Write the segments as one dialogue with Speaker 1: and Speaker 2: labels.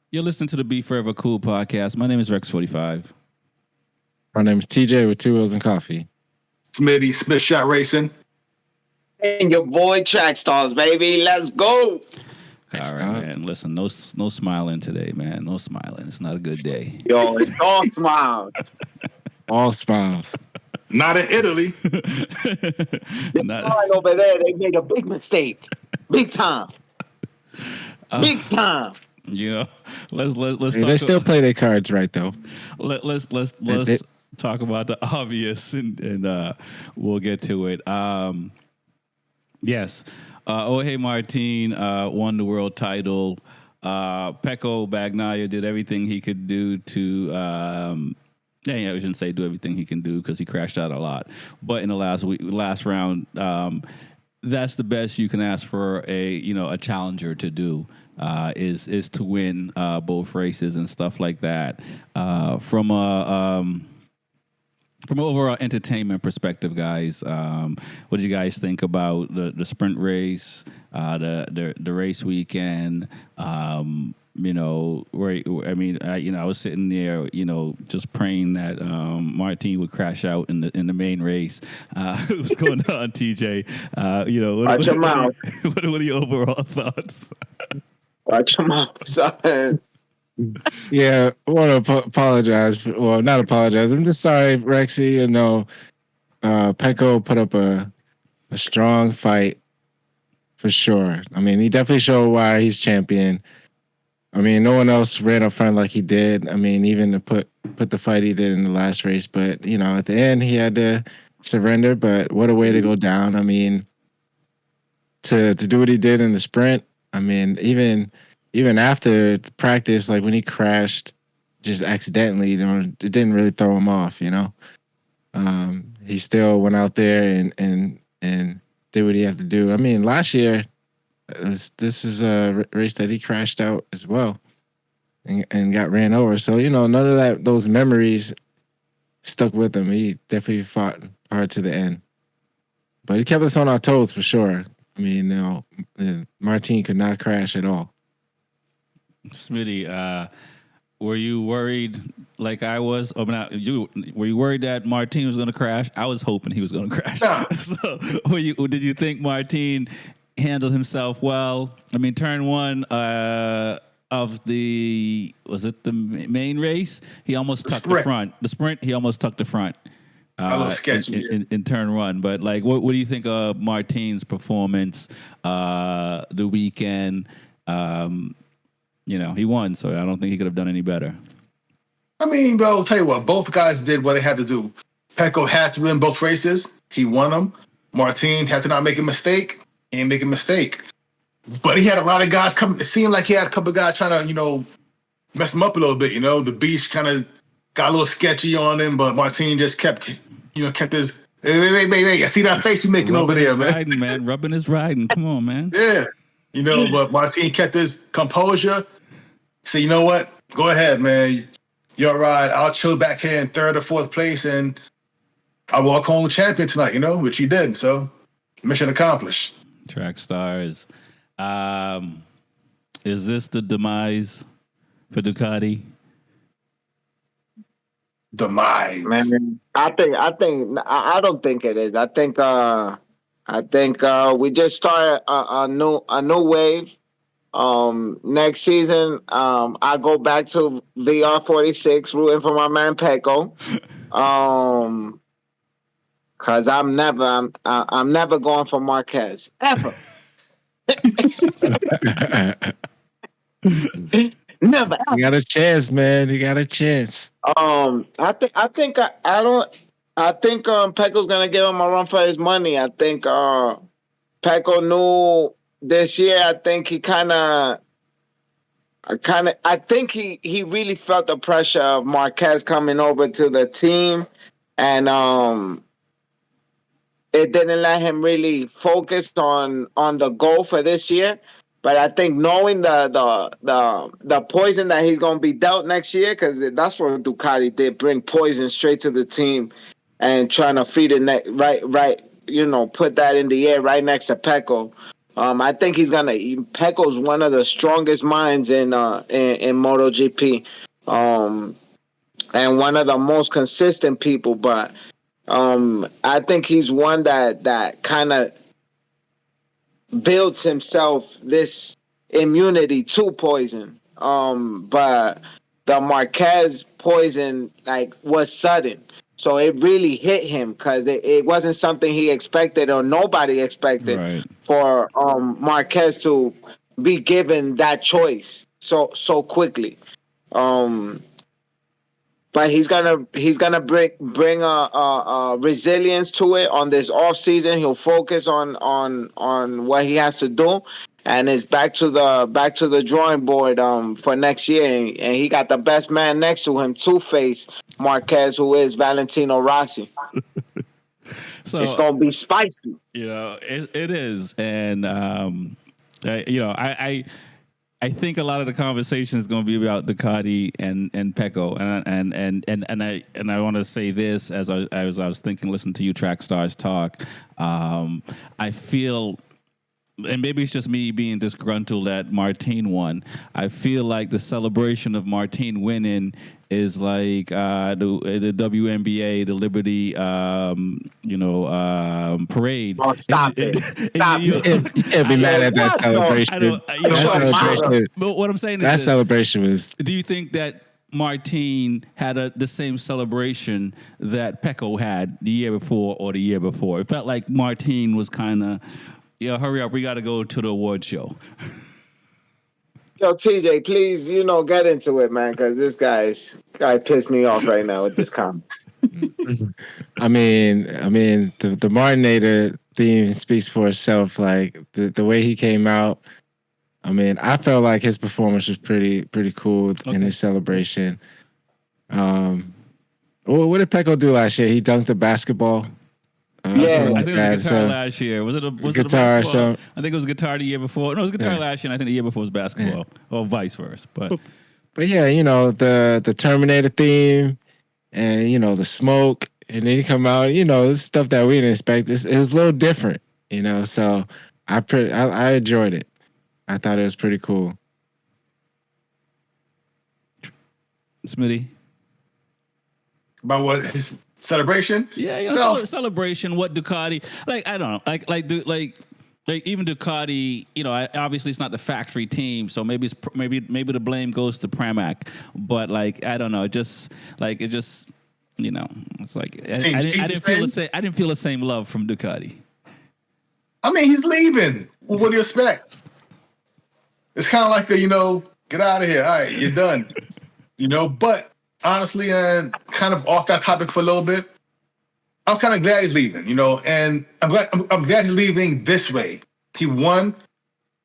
Speaker 1: You're listening to the Be Forever Cool podcast. My name is Rex 45.
Speaker 2: My name is TJ with two L's and coffee.
Speaker 3: Smitty, Smith Shot Racing.
Speaker 4: And your boy Trax Starz, baby. Let's go.
Speaker 1: All right, man. Listen, no smiling today, man. No smiling. It's not a good day.
Speaker 4: Yo, it's all smiles.
Speaker 2: All smiles.
Speaker 3: Not in Italy.
Speaker 4: Not over there. They made a big mistake. Big time. Big time.
Speaker 1: You know, let's.
Speaker 2: Hey, they still play their cards right though.
Speaker 1: Let's talk about the obvious, and we'll get to it. Yes, Jorge Martin won the world title. Pecco Bagnaia did everything he could do to. Yeah, we shouldn't say do everything he can do because he crashed out a lot. But in the last round, that's the best you can ask for a challenger to do. Is to win both races and stuff like that. From an overall entertainment perspective, guys, what do you guys think about the sprint race, the race weekend? I was sitting there, just praying that Martin would crash out in the main race. What's going on, TJ?
Speaker 4: Watch your mouth.
Speaker 1: What are your overall thoughts?
Speaker 4: Watch your mouth, son.
Speaker 2: Yeah, I want to apologize. Well, not apologize. I'm just sorry, Rexy. Pecco put up a strong fight for sure. I mean, he definitely showed why he's champion. I mean, no one else ran up front like he did. I mean, even to put the fight he did in the last race. But, at the end, he had to surrender. But what a way to go down. I mean, to do what he did in the sprint, I mean, even after practice, like when he crashed just accidentally, it didn't really throw him off, He still went out there and did what he had to do. I mean, last year, this is a race that he crashed out as well and got ran over. So, none of those memories stuck with him. He definitely fought hard to the end. But he kept us on our toes for sure. I mean, Martin could not crash at all.
Speaker 1: Smitty, were you worried like I was? Were you worried that Martin was going to crash? I was hoping he was going to crash. So, did you think Martin handled himself well? I mean, turn one of the main race? He almost tucked the front. The sprint, he almost tucked the front.
Speaker 3: A little sketchy
Speaker 1: in turn one, but like, what do you think of Martin's performance the weekend? He won, so I don't think he could have done any better.
Speaker 3: I mean, bro, I'll tell you what, both guys did what they had to do. Pecco had to win both races. He won them. Martin had to not make a mistake. He didn't make a mistake. But he had a lot of guys coming. It seemed like he had a couple of guys trying to, mess him up a little bit. The beast kind of got a little sketchy on him, but Martin just kept his. Wait. I see that face you making over there, man.
Speaker 1: Riding, man. Rubbing his riding. Come on, man.
Speaker 3: Yeah. But Martin kept his composure. So, you know what? Go ahead, man. You're right. I'll chill back here in third or fourth place, and I'll walk home champion tonight, which he did. So, mission accomplished.
Speaker 1: Track Stars. Is this the demise for Ducati?
Speaker 3: Demise.
Speaker 4: Man, I don't think it is. I think we just started a new wave. Next season, I go back to VR46, rooting for my man Pecco. Cause I'm never going for Marquez ever. Never.
Speaker 2: You got a chance, man. You got a chance.
Speaker 4: I think Pecco's gonna give him a run for his money. I think Pecco knew this year. I think he he really felt the pressure of Marquez coming over to the team, and it didn't let him really focus on the goal for this year. But I think knowing the poison that he's gonna be dealt next year, because that's what Ducati did, bring poison straight to the team and trying to feed it right, put that in the air right next to Pecco. I think he's gonna. Pecco's one of the strongest minds in MotoGP, and one of the most consistent people. But I think he's one that kind of builds himself this immunity to poison. But the Marquez poison was sudden. So it really hit him because it wasn't something he expected or nobody expected for Marquez to be given that choice so quickly. But he's gonna bring a resilience to it on this off season. He'll focus on what he has to do, and it's back to the drawing board for next year. And he got the best man next to him to face Marquez, who is Valentino Rossi. So it's gonna be spicy.
Speaker 1: It is, and I think a lot of the conversation is going to be about Ducati and Pecco, and I want to say this as I was thinking, listening to you Trax Starz talk. I feel, and maybe it's just me being disgruntled that Martin won. I feel like the celebration of Martin winning is like the WNBA, the Liberty, parade.
Speaker 4: Oh, stop it! Stop
Speaker 2: it! You can't be mad at that celebration.
Speaker 1: But what I'm saying is
Speaker 2: that celebration was.
Speaker 1: Do you think that Martin had the same celebration that Pecco had the year before or the year before? It felt like Martin was kind of, hurry up, we got to go to the award show.
Speaker 4: Yo, TJ, please, get into it, man, because this guy pissed me off right now with this comment.
Speaker 2: I mean, the Martinator theme speaks for itself. Like the way he came out. I mean, I felt like his performance was pretty cool in his celebration. What did Pecco do last year? He dunked the basketball.
Speaker 1: I think it was a guitar last year. Was it a guitar? I think it was a guitar the year before. No, it was guitar last year, and I think the year before was basketball, or vice versa. But
Speaker 2: yeah, the Terminator theme, and the smoke, and then he come out, this stuff that we didn't expect. It was a little different, So I enjoyed it. I thought it was pretty cool.
Speaker 1: Smitty,
Speaker 3: about what his celebration?
Speaker 1: Yeah, celebration. What Ducati? I don't know. Like even Ducati. Obviously it's not the factory team, so maybe the blame goes to Pramac. But I don't know. It's like I didn't feel the same love from Ducati.
Speaker 3: I mean, he's leaving. Well, what do you expect? It's kind of like get out of here. All right, you're done. But honestly, and kind of off that topic for a little bit, I'm kind of glad he's leaving, and I'm glad he's leaving this way. He won,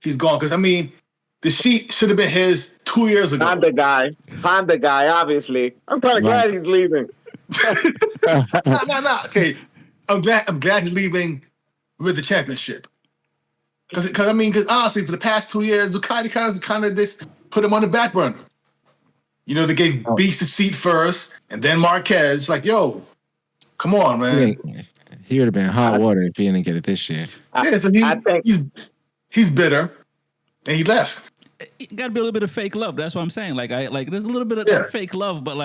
Speaker 3: he's gone. Because, I mean, the sheet should have been his 2 years ago.
Speaker 4: I'm the guy, obviously. I'm kind of glad he's leaving.
Speaker 3: No. Okay, I'm glad he's leaving with the championship. Because honestly, for the past 2 years, Ducati kind of just put him on the back burner. They gave Beast the seat first, and then Marquez. Yo, come on, man.
Speaker 2: He would have been hot water if he didn't get it this year.
Speaker 3: So he's bitter, and he left.
Speaker 1: It got to be a little bit of fake love. That's what I'm saying. There's a little bit of fake love, but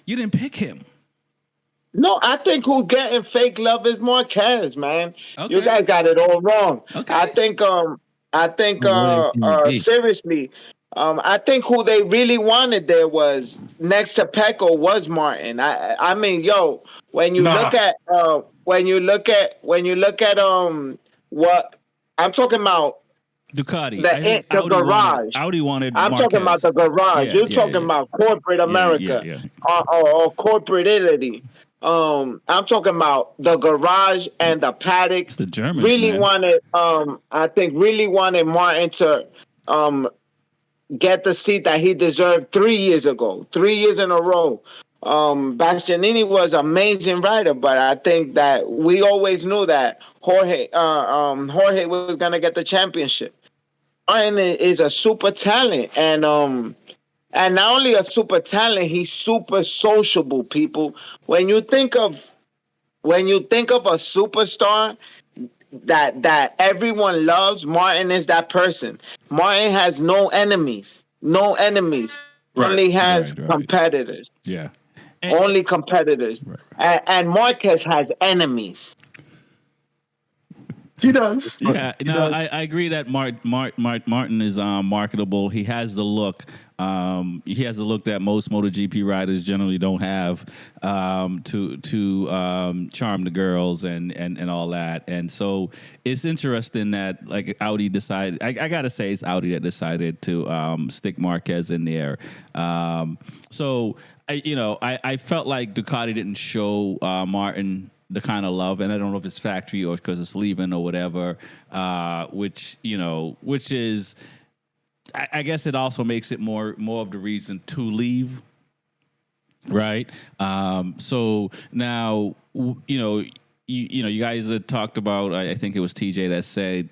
Speaker 1: you didn't pick him.
Speaker 4: No, I think who's getting fake love is Marquez, man. Okay. You guys got it all wrong. Okay. I think seriously, I think who they really wanted there was next to Pecco was Martin. I mean, when you look at what I'm talking about,
Speaker 1: Ducati,
Speaker 4: the garage.
Speaker 1: Audi wanted.
Speaker 4: I'm
Speaker 1: Marquez.
Speaker 4: talking about the garage. You're talking about corporate America or corporate Italy. I'm talking about the garage and the paddock.
Speaker 1: It's the Germans
Speaker 4: wanted. I think really wanted Martin to get the seat that he deserved 3 years ago, 3 years in a row. Bastianini was an amazing rider, but I think that we always knew that Jorge was gonna get the championship. Martin is a super talent, and not only a super talent, he's super sociable. People, when you think of a superstar, that everyone loves, Martin is that person. Martin has no enemies. No enemies.
Speaker 3: Right.
Speaker 4: Only has
Speaker 1: Right.
Speaker 4: competitors.
Speaker 1: Yeah.
Speaker 4: Only competitors.
Speaker 1: Right.
Speaker 4: And Marquez has enemies.
Speaker 3: He does.
Speaker 1: Yeah,
Speaker 3: He
Speaker 1: no,
Speaker 3: does.
Speaker 1: I agree that Martin is marketable. He has the look. He has the look that most MotoGP riders generally don't have to charm the girls and all that. And so it's interesting that like Audi decided. I gotta say it's Audi that decided to stick Marquez in there. So I felt like Ducati didn't show Martin the kind of love, and I don't know if it's factory or because it's leaving or whatever, which is, I guess it also makes it more of the reason to leave, right? So now, you guys had talked about, I think it was TJ that said,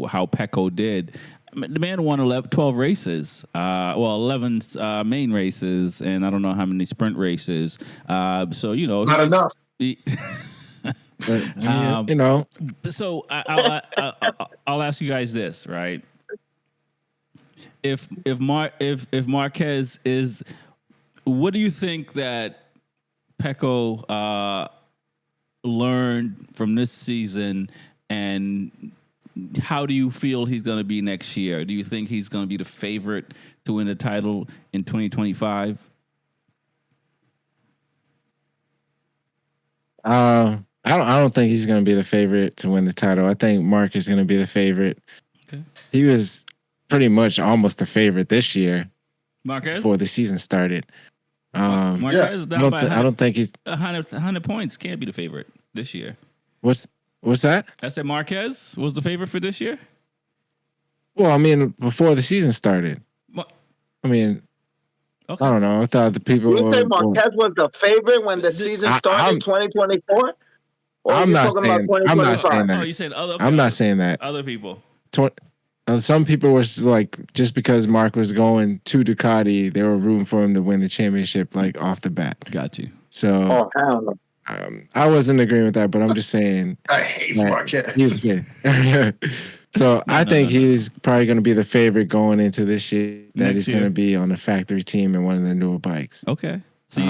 Speaker 1: how Pecco did. The man won 12 races, 11 main races, and I don't know how many sprint races. So,
Speaker 3: Not enough.
Speaker 2: But,
Speaker 1: So I'll ask you guys this, right? If Marquez is, what do you think that Pecco learned from this season, and how do you feel he's going to be next year? Do you think he's going to be the favorite to win the title in 2025?
Speaker 2: I don't think he's going to be the favorite to win the title. I think Mark is going to be the favorite.
Speaker 1: Okay.
Speaker 2: He was pretty much almost the favorite this year
Speaker 1: Marquez?
Speaker 2: before the season started.
Speaker 1: Marquez is down by
Speaker 2: I don't think he's
Speaker 1: 100 points. Can't be the favorite this year.
Speaker 2: what's that?
Speaker 1: I said Marquez was the favorite for this year?
Speaker 2: Well, I mean, before the season started. I mean,
Speaker 1: Okay.
Speaker 2: I don't know. I thought the people
Speaker 4: You say Marquez was the favorite when the season started, 2024?
Speaker 2: I'm not saying that.
Speaker 1: Oh, you said other people.
Speaker 2: I'm not saying that.
Speaker 1: Other people.
Speaker 2: Some people were like, just because Mark was going to Ducati, they were rooting for him to win the championship, like off the bat.
Speaker 1: Got you.
Speaker 2: So,
Speaker 4: hell no.
Speaker 2: I wasn't agreeing with that, but I'm just saying.
Speaker 3: I hate Marquez.
Speaker 2: So I think he's probably going to be the favorite going into this year. That he's going to be on the factory team and one of the newer bikes.
Speaker 1: Okay. So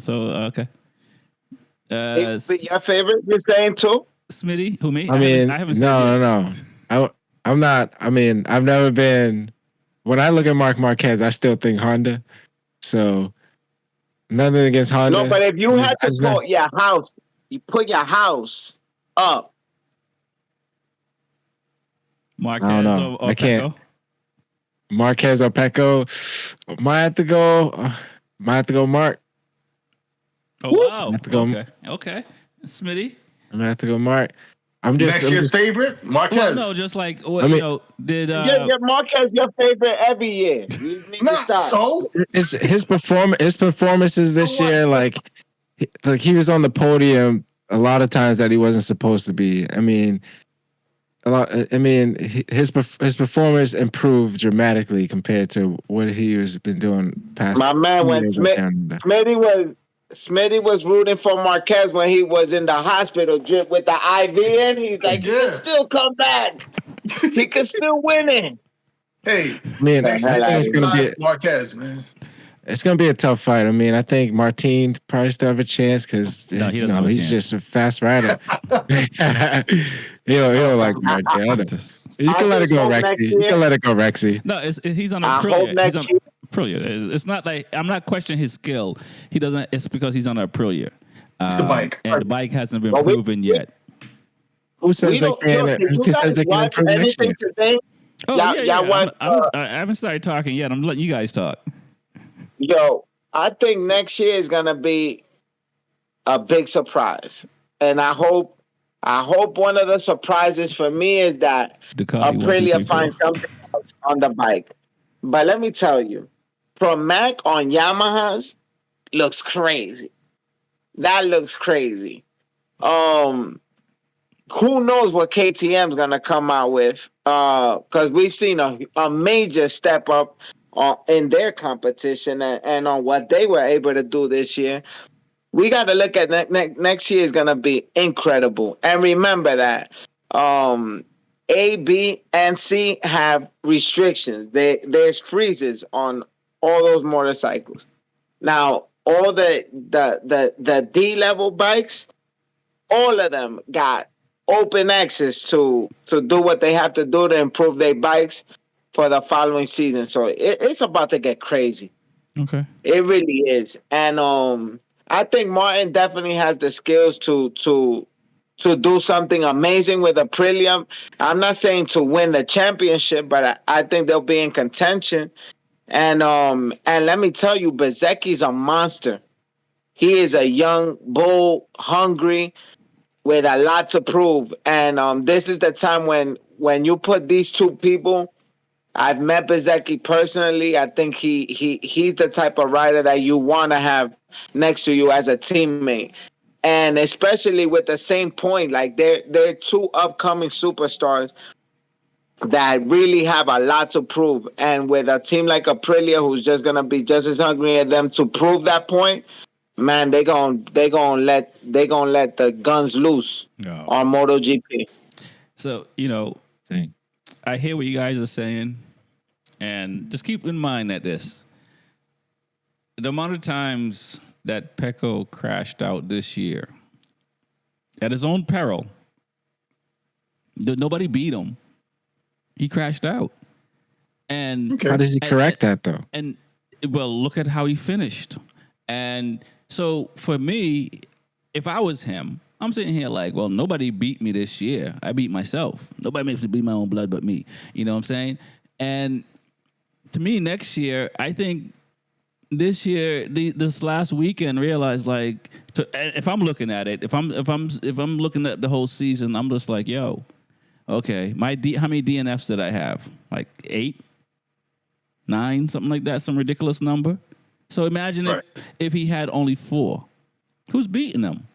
Speaker 1: okay.
Speaker 4: Your favorite? You're saying too?
Speaker 1: Smitty, who me?
Speaker 2: I mean,
Speaker 1: I haven't
Speaker 2: no. I'm not. I mean, I've never been. When I look at Mark Marquez, I still think Honda. So nothing against Honda.
Speaker 4: No, but if you had to put your house, you put your house up.
Speaker 1: Marquez
Speaker 2: I don't know.
Speaker 1: or
Speaker 2: I can't.
Speaker 1: Pecco?
Speaker 2: Marquez or Pecco. Might have to go Mark.
Speaker 1: Oh wow.
Speaker 2: Have to go.
Speaker 1: Okay. Smitty.
Speaker 2: I'm gonna have to go Mark. Next
Speaker 3: year's favorite, Marquez.
Speaker 1: Well, no, just like what did
Speaker 4: Marquez your favorite every year? You need to stop.
Speaker 3: So
Speaker 2: his performances this year, like he was on the podium a lot of times that he wasn't supposed to be. I mean, his performance improved dramatically compared to what he was been doing past.
Speaker 4: My man, when Smitty was rooting for Marquez when he was in the hospital drip with the IV in. He's like, he can still come back. He can still win it.
Speaker 3: Hey,
Speaker 2: man, I think it's gonna be
Speaker 3: Marquez, man.
Speaker 2: It's gonna be a tough fight. I mean, I think Martin probably still have a chance because he's just a fast rider. he don't like Martin. You can let it go, Rexy. You can let it go, Rexy.
Speaker 1: No, he's on a Aprilia. It's not like I'm not questioning his skill. He doesn't. It's because he's on a Aprilia.
Speaker 3: The bike,
Speaker 1: and the bike hasn't been proven yet.
Speaker 2: Who says they can't? Who says they can't improve next year?
Speaker 1: I haven't started talking yet. I'm letting you guys talk.
Speaker 4: Yo, I think next year is gonna be a big surprise, and I hope one of the surprises for me is that Aprilia finds something else on the bike. But let me tell you, Pramac on Yamahas looks crazy. That looks crazy. Who knows what KTM's gonna come out with? Because we've seen a major step up in their competition and on what they were able to do this year. We got to look at next year is going to be incredible. And remember that A, B, and C have restrictions. There's freezes on all those motorcycles. Now, all the D level bikes, all of them got open access to do what they have to do to improve their bikes for the following season. So it's about to get crazy.
Speaker 1: Okay.
Speaker 4: It really is. And I think Martin definitely has the skills to do something amazing with Aprilia. I'm not saying to win the championship, but I think they'll be in contention. And let me tell you, Bezecchi's a monster. He is a young bull, hungry, with a lot to prove. And this is the time when you put these two people. I've met Bezecchi personally. I think he's the type of rider that you want to have next to you as a teammate. And especially with the same point, like they're two upcoming superstars that really have a lot to prove. And with a team like Aprilia, who's just gonna be just as hungry as them to prove that point, man, they gonna let the guns loose on MotoGP.
Speaker 1: So I hear what you guys are saying, and just keep in mind that the amount of times that Pecco crashed out this year at his own peril, nobody beat him. He crashed out. And
Speaker 2: how does he correct that though?
Speaker 1: And well, look at how he finished. And so for me, if I was him, I'm sitting here like, well, nobody beat me this year. I beat myself. Nobody makes me bleed my own blood but me. You know what I'm saying? And to me, next year, I think this year, this last weekend, realized like, if I'm looking at it, if I'm looking at the whole season, I'm just like, yo, okay, how many DNFs did I have? Like 8, 9, something like that, some ridiculous number. So imagine if he had only 4, who's beating him?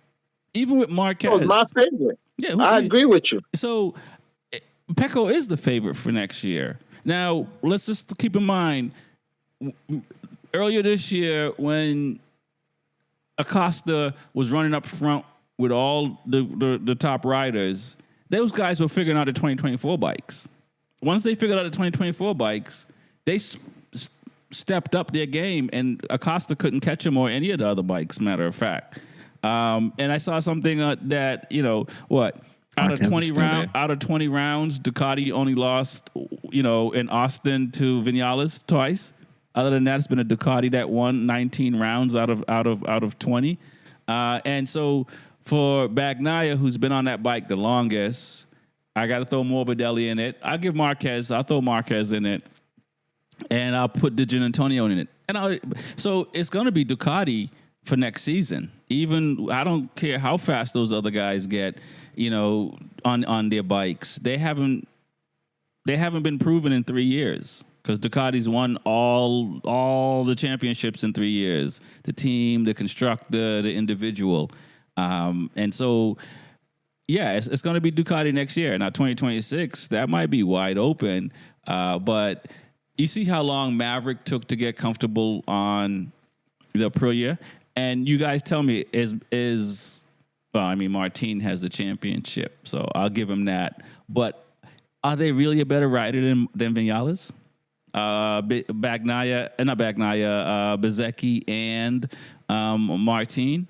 Speaker 1: Even with Marquez,
Speaker 4: was my favorite.
Speaker 1: Yeah,
Speaker 4: I agree with you.
Speaker 1: So Pecco is the favorite for next year. Now let's just keep in mind. Earlier this year, when Acosta was running up front with all the top riders, those guys were figuring out the 2024 bikes. Once they figured out the 2024 bikes, they stepped up their game, and Acosta couldn't catch him or any of the other bikes, matter of fact. And I saw something that, out of 20 rounds, Ducati only lost, in Austin to Vinales twice. Other than that, it's been a Ducati that won 19 rounds out of 20. And so for Bagnaia, who's been on that bike the longest, I got to throw Morbidelli in it. I'll throw Marquez in it. And I'll put Di Giannantonio in it. So it's going to be Ducati for next season. Even I don't care how fast those other guys get, on their bikes. They haven't been proven in 3 years. Because Ducati's won all the championships in 3 years. The team, the constructor, the individual. And so, it's going to be Ducati next year. Now, 2026, that might be wide open. But you see how long Maverick took to get comfortable on the Aprilia? And you guys tell me, Martin has the championship, so I'll give him that. But are they really a better rider than Vinales? Bezecchi and Martin?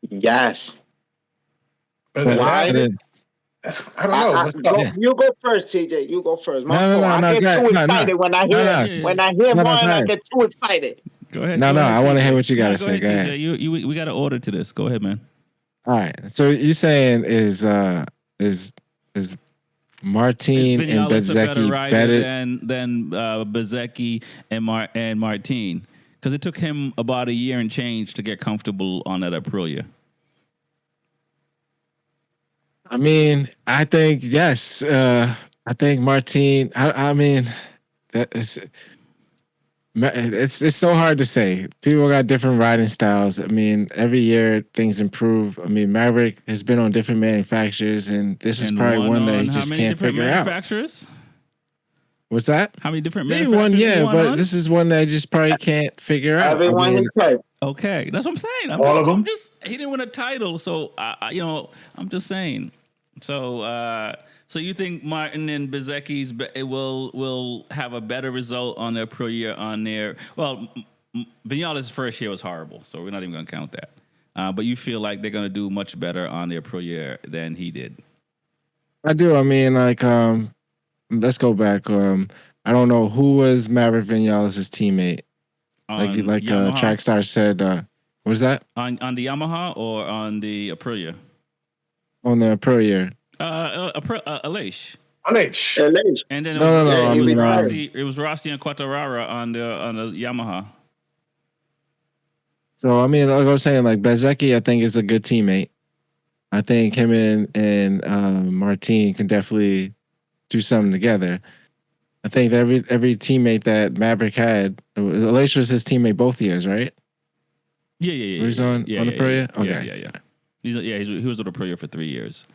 Speaker 4: Yes.
Speaker 3: Why? I don't know.
Speaker 4: You go first, CJ. You go first.
Speaker 2: I
Speaker 4: get too excited when I hear Martin. I get too excited.
Speaker 1: Go ahead.
Speaker 2: I want to hear what you got to say. Go ahead.
Speaker 1: We got an order to this. Go ahead, man.
Speaker 2: All right. So you saying is Martin and Bezecchi better
Speaker 1: than Bezecchi and Martin? Because it took him about a year and change to get comfortable on that Aprilia.
Speaker 2: I think yes. I think Martin. It's so hard to say. People got different riding styles. Every year things improve. Maverick has been on different manufacturers, and this is probably one that he just can't figure out.
Speaker 1: Manufacturers?
Speaker 2: What's that?
Speaker 1: How many different
Speaker 2: Maybe
Speaker 1: manufacturers?
Speaker 2: One, but this is one that I just probably can't figure out.
Speaker 4: Everyone he said.
Speaker 1: Okay, that's what I'm saying. He didn't win a title, so I'm just saying. So, so you think Martin and Bezecchi's it will have a better result on their pro year on their Vinales' first year was horrible, so we're not even going to count that. But you feel like they're going to do much better on their pro year than he did.
Speaker 2: I do. I mean, like, let's go back. I don't know who was Maverick Vinales' teammate. Like Trackstar said, what was that?
Speaker 1: On the Yamaha or on the Aprilia?
Speaker 2: On the pro year.
Speaker 1: Aleix.
Speaker 2: And
Speaker 1: then it was Rossi and Quartararo on the Yamaha.
Speaker 2: So I mean, like I was saying, like Bezecchi, I think is a good teammate. I think him and Martin can definitely do something together. I think every teammate that Maverick had, Aleix was his teammate both years, right?
Speaker 1: Yeah.
Speaker 2: He's on the pro year? Okay.
Speaker 1: Yeah. He was on the pro year for 3 years.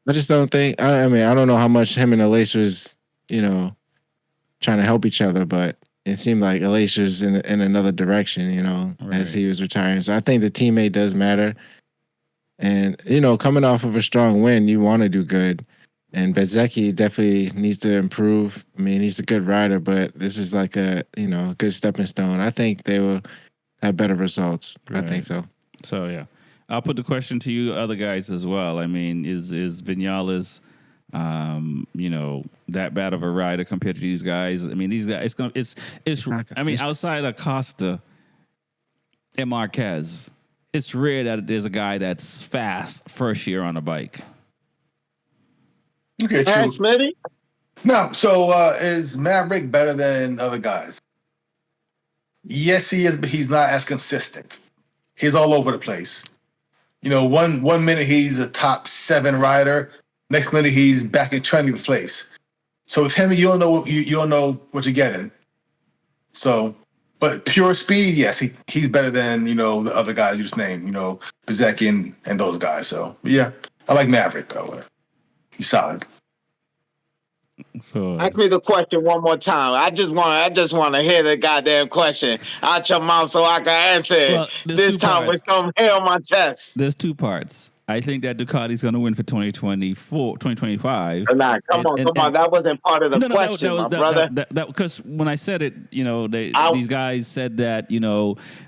Speaker 2: I just don't think. I mean, I don't know how much him and Aleix was, trying to help each other, but it seemed like Aleix was in another direction, as he was retiring. So I think the teammate does matter. And coming off of a strong win, you want to do good. And Bezecchi definitely needs to improve. I mean, he's a good rider, but this is like a good stepping stone. I think they will have better results. Right. I think so.
Speaker 1: So yeah. I'll put the question to you other guys as well. I mean, is Vinales, that bad of a rider compared to these guys? I mean, these guys, outside of Costa and Marquez, it's rare that there's a guy that's fast first year on a bike.
Speaker 3: Okay, true.
Speaker 4: Smitty?
Speaker 3: No, so is Maverick better than other guys? Yes, he is, but he's not as consistent. He's all over the place. One minute he's a top 7 rider, next minute he's back in 20th place. So with him, you don't know what you're getting. So, but pure speed, yes, he's better than the other guys you just named, Bezecchi and those guys. So yeah, I like Maverick though. He's solid.
Speaker 1: So
Speaker 4: ask me the question one more time. I just want to hear the goddamn question out your mouth so I can answer it. This time with some hair on my chest.
Speaker 1: There's 2 parts. I think that Ducati's going to win for 2025.
Speaker 4: Nah, come on. That wasn't part of the question, my brother.
Speaker 1: Because when I said it, these guys said that,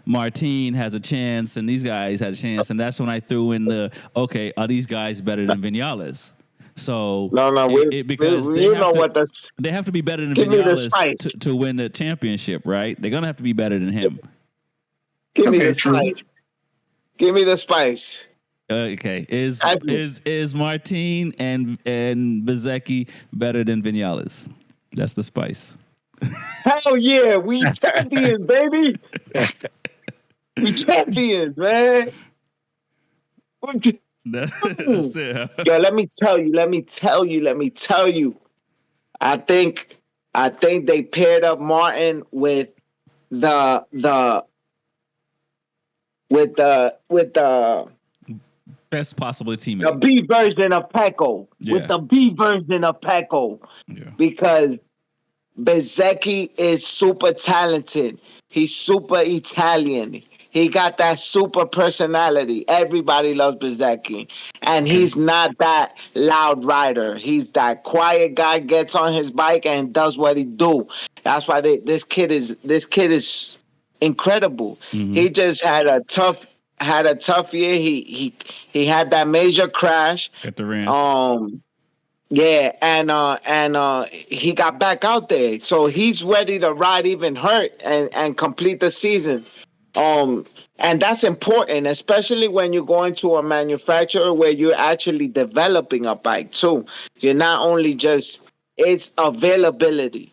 Speaker 1: Martin has a chance and these guys had a chance. And that's when I threw in are these guys better than Vinales? So because they have to be better than Vinales to win the championship, right? They're gonna have to be better than him.
Speaker 4: Give me the spice. Give me the spice.
Speaker 1: Okay, is Martin and Bezecchi better than Vinales? That's the spice.
Speaker 4: Hell yeah, we champions, baby. We champions, man.
Speaker 1: That's it.
Speaker 4: Yo, let me tell you. I think they paired up Martin with the
Speaker 1: best possible teammate.
Speaker 4: The B version of Pecco.
Speaker 1: Yeah.
Speaker 4: With the B version of Pecco.
Speaker 1: Yeah.
Speaker 4: Because Bezecchi is super talented. He's super Italian. He got that super personality. Everybody loves Bezecchi. And he's not that loud rider. He's that quiet guy, gets on his bike and does what he do. That's why this kid is incredible. Mm-hmm. He just had a tough year. He had that major crash.
Speaker 1: At the ramp.
Speaker 4: Yeah, and he got back out there. So he's ready to ride even hurt and complete the season. And that's important, especially when you're going to a manufacturer where you're actually developing a bike too. You're not only it's availability,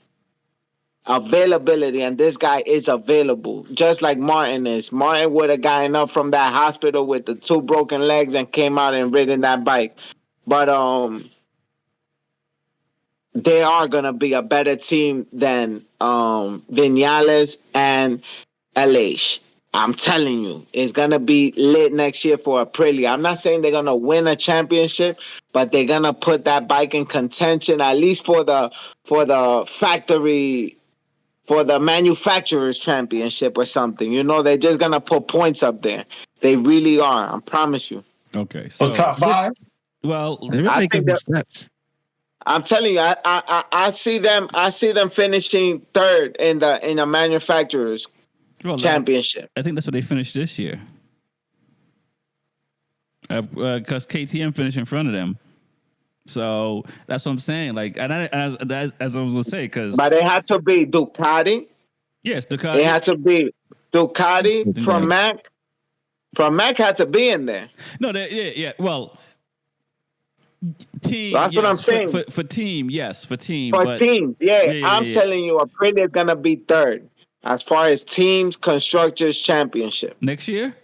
Speaker 4: and this guy is available, just like Martin is. Martin would have gotten up from that hospital with the 2 broken legs and came out and ridden that bike. But they are gonna be a better team than Vinales and Aleix. I'm telling you, it's gonna be lit next year for Aprilia. I'm not saying they're gonna win a championship, but they're gonna put that bike in contention, at least for the factory, for the manufacturer's championship or something. They're just gonna put points up there. They really are. I promise you.
Speaker 1: Okay,
Speaker 3: so top 5.
Speaker 1: Well,
Speaker 2: They've been
Speaker 4: I
Speaker 2: making
Speaker 4: think
Speaker 2: some
Speaker 4: that
Speaker 2: steps.
Speaker 4: I'm telling you, I see them. I see them finishing third in the manufacturers championship.
Speaker 1: I think that's what they finished this year. Because KTM finished in front of them. So that's what I'm saying. Like, and as I was gonna say, because
Speaker 4: But it had to be Ducati.
Speaker 1: yes, Ducati.
Speaker 4: It had to be Ducati, Pramac. Pramac had to be in there.
Speaker 1: No, yeah. Well, team.
Speaker 4: That's what I'm saying.
Speaker 1: For team, yes, for team.
Speaker 4: For
Speaker 1: but,
Speaker 4: teams, I'm telling you, Aprilia is gonna be third as far as teams constructors championship
Speaker 1: next year.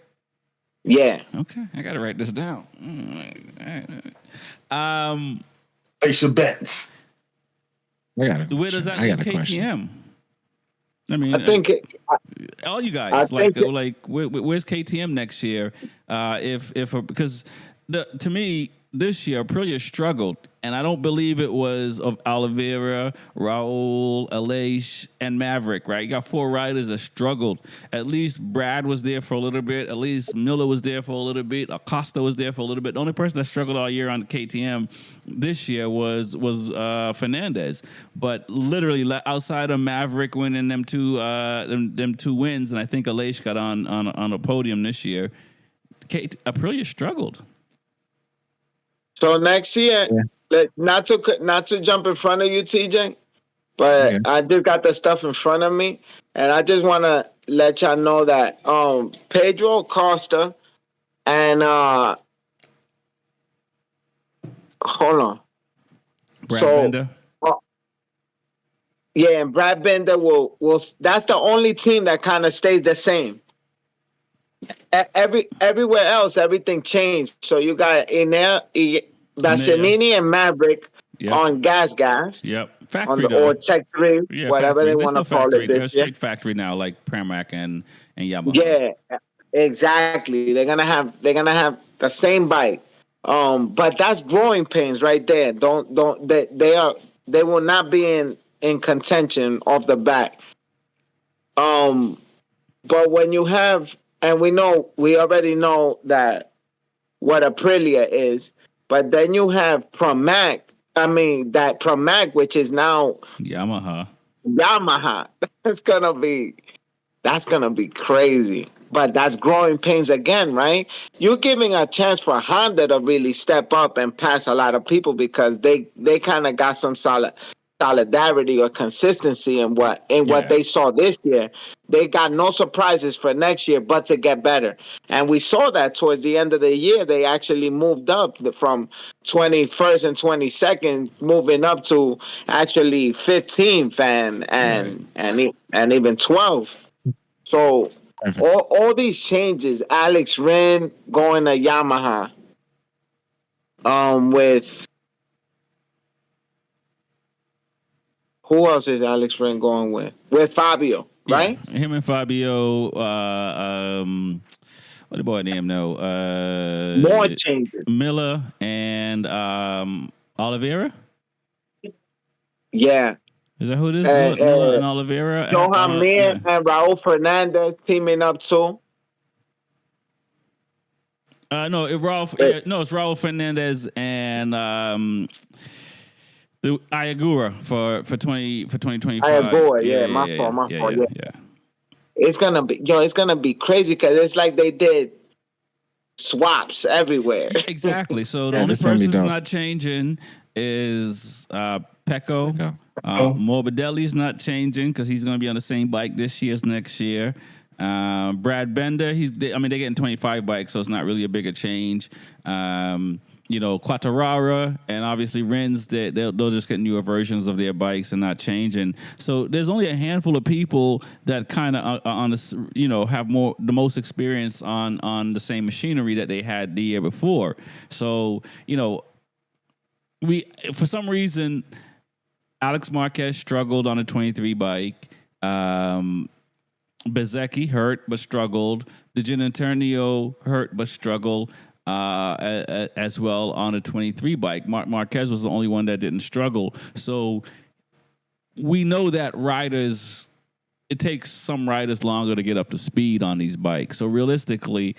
Speaker 4: Yeah.
Speaker 1: Okay, I gotta write this down.
Speaker 3: Place your bets.
Speaker 1: Where does that leave KTM? I mean,
Speaker 4: I think
Speaker 1: all you guys where's KTM next year? Because to me this year Aprilia struggled, and I don't believe it was of Oliveira, Raul, Aleix, and Maverick. Right, you got 4 riders that struggled. At least Brad was there for a little bit. At least Miller was there for a little bit. Acosta was there for a little bit. The only person that struggled all year on the KTM this year was Fernandez. But literally outside of Maverick winning them two wins, and I think Aleix got on a podium this year, Aprilia struggled.
Speaker 4: So next year, not to jump in front of you, TJ, but I just got the stuff in front of me, and I just want to let y'all know that Pedro Acosta and hold on,
Speaker 1: Brad Binder.
Speaker 4: And Brad Binder will. That's the only team that kind of stays the same. Everywhere else, everything changed. So you got Bastianini and Maverick on gas.
Speaker 1: Yep, factory
Speaker 4: on or Tech 3, whatever
Speaker 1: factory.
Speaker 4: They want to call it.
Speaker 1: They're straight factory now, like Pramac and Yamaha.
Speaker 4: Yeah, exactly. They're gonna have the same bike. But that's growing pains right there. They will not be in contention off the back. But when you have, and we already know that what Aprilia is, but then you have Pramac, which is now
Speaker 1: Yamaha.
Speaker 4: That's gonna be crazy. But that's growing pains again, right? You're giving a chance for Honda to really step up and pass a lot of people because they kind of got some solidarity or consistency in what they saw this year. They got no surprises for next year but to get better. And we saw that towards the end of the year. They actually moved up from 21st and 22nd, moving up to actually 15th and even 12th. So all these changes, Alex Rin going to Yamaha with who else is Alex Rin going with? With Fabio, right?
Speaker 1: Yeah, him and Fabio. What the boy name know?
Speaker 4: More changes.
Speaker 1: Miller and Oliveira.
Speaker 4: Yeah.
Speaker 1: Is that who it is? Miller and Oliveira.
Speaker 4: Johan Mir and Raul Fernandez teaming up too.
Speaker 1: No, it's Raul Fernandez and the Ayagura for 2025.
Speaker 4: Ayagura, my fault. Yeah. It's gonna be crazy because it's like they did swaps everywhere.
Speaker 1: Exactly. So the only person who's not changing is Pecco. Morbidelli's not changing because he's going to be on the same bike this year as next year. Brad Bender, they're getting 25 bikes, so it's not really a bigger change. Quartararo and obviously Rins, they'll just get newer versions of their bikes and not changing. So there's only a handful of people that kind of on this, have the most experience on the same machinery that they had the year before. So we for some reason Alex Marquez struggled on a 23 bike. Bezzecchi hurt but struggled. De Gennaro hurt but struggled. As well on a 23 bike. Marquez was the only one that didn't struggle. So we know that it takes some riders longer to get up to speed on these bikes. So realistically,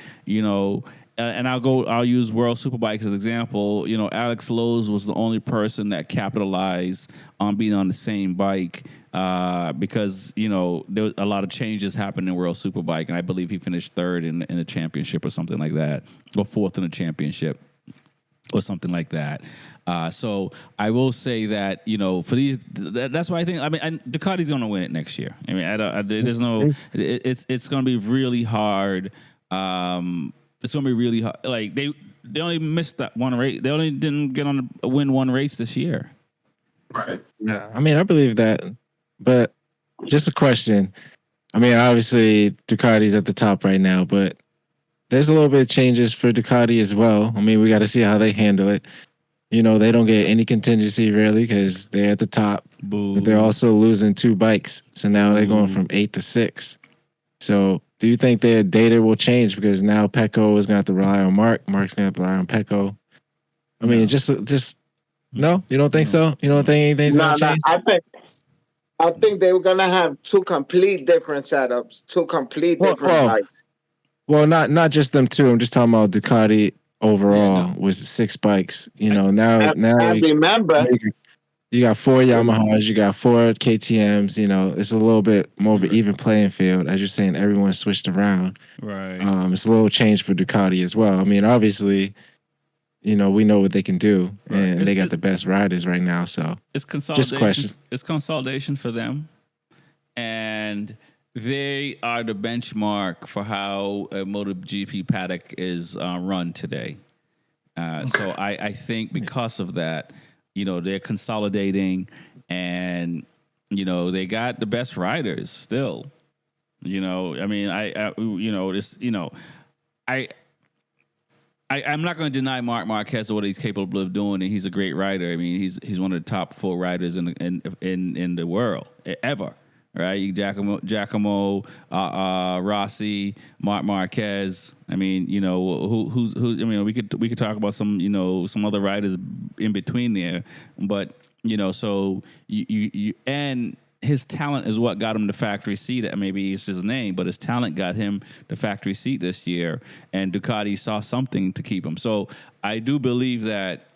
Speaker 1: and I'll use World Superbike as an example. You know, Alex Lowe's was the only person that capitalized on being on the same bike because, you know, there was a lot of changes happened in World Superbike, and I believe he finished third in the championship or something like that, or fourth in the championship or something like that. So I will say that, you know, for these, that's why I think, Ducati's going to win it next year. I mean, there's no, it's going to be really hard. It's going to be really hard. Like they only missed that one race. They only didn't win one race this year.
Speaker 3: Right.
Speaker 2: Yeah, I mean, I believe that, but just a question. I mean, obviously Ducati's at the top right now, but there's a little bit of changes for Ducati as well. I mean, we got to see how they handle it. You know, they don't get any contingency really because they're at the top.
Speaker 1: Boo.
Speaker 2: But they're also losing 2 bikes, so now they're going from 8 to 6. So, do you think their data will change because now Pecco is going to have to rely on Mark? Mark's going to have to rely on Pecco. I mean, just no. You don't think so? You don't think anything's going to change?
Speaker 4: I think they were going to have 2 complete different setups, 2 complete different bikes.
Speaker 2: Well, not just them 2. I'm just talking about Ducati overall with 6 bikes. You know, now
Speaker 4: I remember
Speaker 2: you got 4 Yamahas, you got 4 KTMs. You know, it's a little bit more of an even playing field. As you're saying, everyone switched around.
Speaker 1: Right.
Speaker 2: It's a little change for Ducati as well. I mean, obviously, you know, we know what they can do, and they got the best riders right now. So
Speaker 1: it's consolidation.
Speaker 2: Just a question.
Speaker 1: It's consolidation for them, and they are the benchmark for how a MotoGP paddock is run today. So I think because of that, you know, they're consolidating, and you know they got the best riders still. You know, I mean, I'm not going to deny Mark Marquez what he's capable of doing, and he's a great rider. I mean, he's one of the top 4 riders in the world ever. Right, Giacomo, Rossi, Mark Marquez. I mean, you know, who's I mean, we could talk about some, you know, some other riders in between there, but you know, so you and his talent is what got him the factory seat. Maybe it's his name, but his talent got him the factory seat this year, and Ducati saw something to keep him. So I do believe that,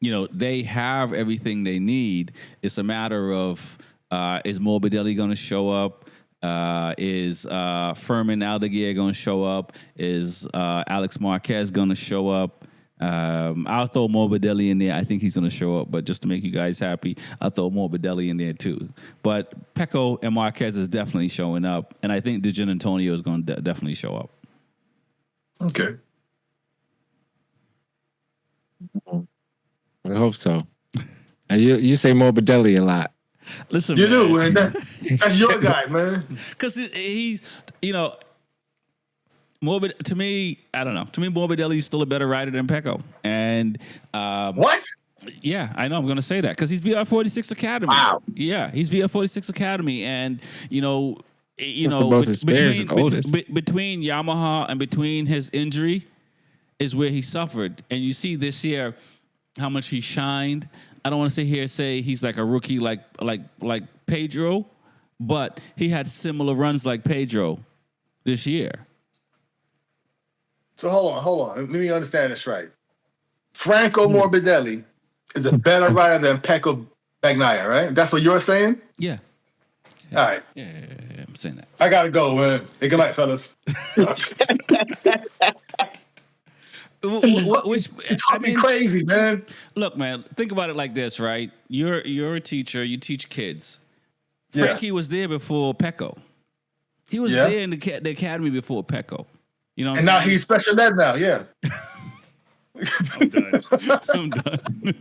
Speaker 1: you know, they have everything they need. It's a matter of is Morbidelli going to show up? Is Furman Aldeguer going to show up? Is Alex Marquez going to show up? I'll throw Morbidelli in there. I think he's going to show up, but just to make you guys happy, I'll throw Morbidelli in there too. But Pecco and Marquez is definitely showing up, and I think DeGen Antonio is going to definitely show up.
Speaker 3: Okay.
Speaker 2: I hope so. And you say Morbidelli a lot.
Speaker 1: Listen,
Speaker 3: you
Speaker 1: man.
Speaker 3: do, man. That's your guy, man.
Speaker 1: Because he's, you know, to me, I don't know. To me, Morbidelli is still a better rider than Pecco. And
Speaker 3: what?
Speaker 1: Yeah, I know. I'm going to say that because he's VR46 Academy.
Speaker 4: Wow.
Speaker 1: Yeah, he's VR46 Academy, and you know, between Yamaha and between his injury is where he suffered, and you see this year how much he shined. I don't want to sit here and say he's like a rookie like Pedro, but he had similar runs like Pedro this year.
Speaker 3: So hold on. Let me understand this right. Franco Morbidelli is a better rider than Pecco Bagnaia, right? That's what you're saying?
Speaker 1: Yeah.
Speaker 3: All right.
Speaker 1: Yeah, I'm saying that.
Speaker 3: I gotta go, man. Hey, good night, fellas. Crazy, man.
Speaker 1: Look, man, think about it like this, right? You're a teacher. You teach kids. Frankie was there before Pecco. He was there in the academy before Pecco. You know,
Speaker 3: now he's special ed now. Yeah.
Speaker 1: I'm done.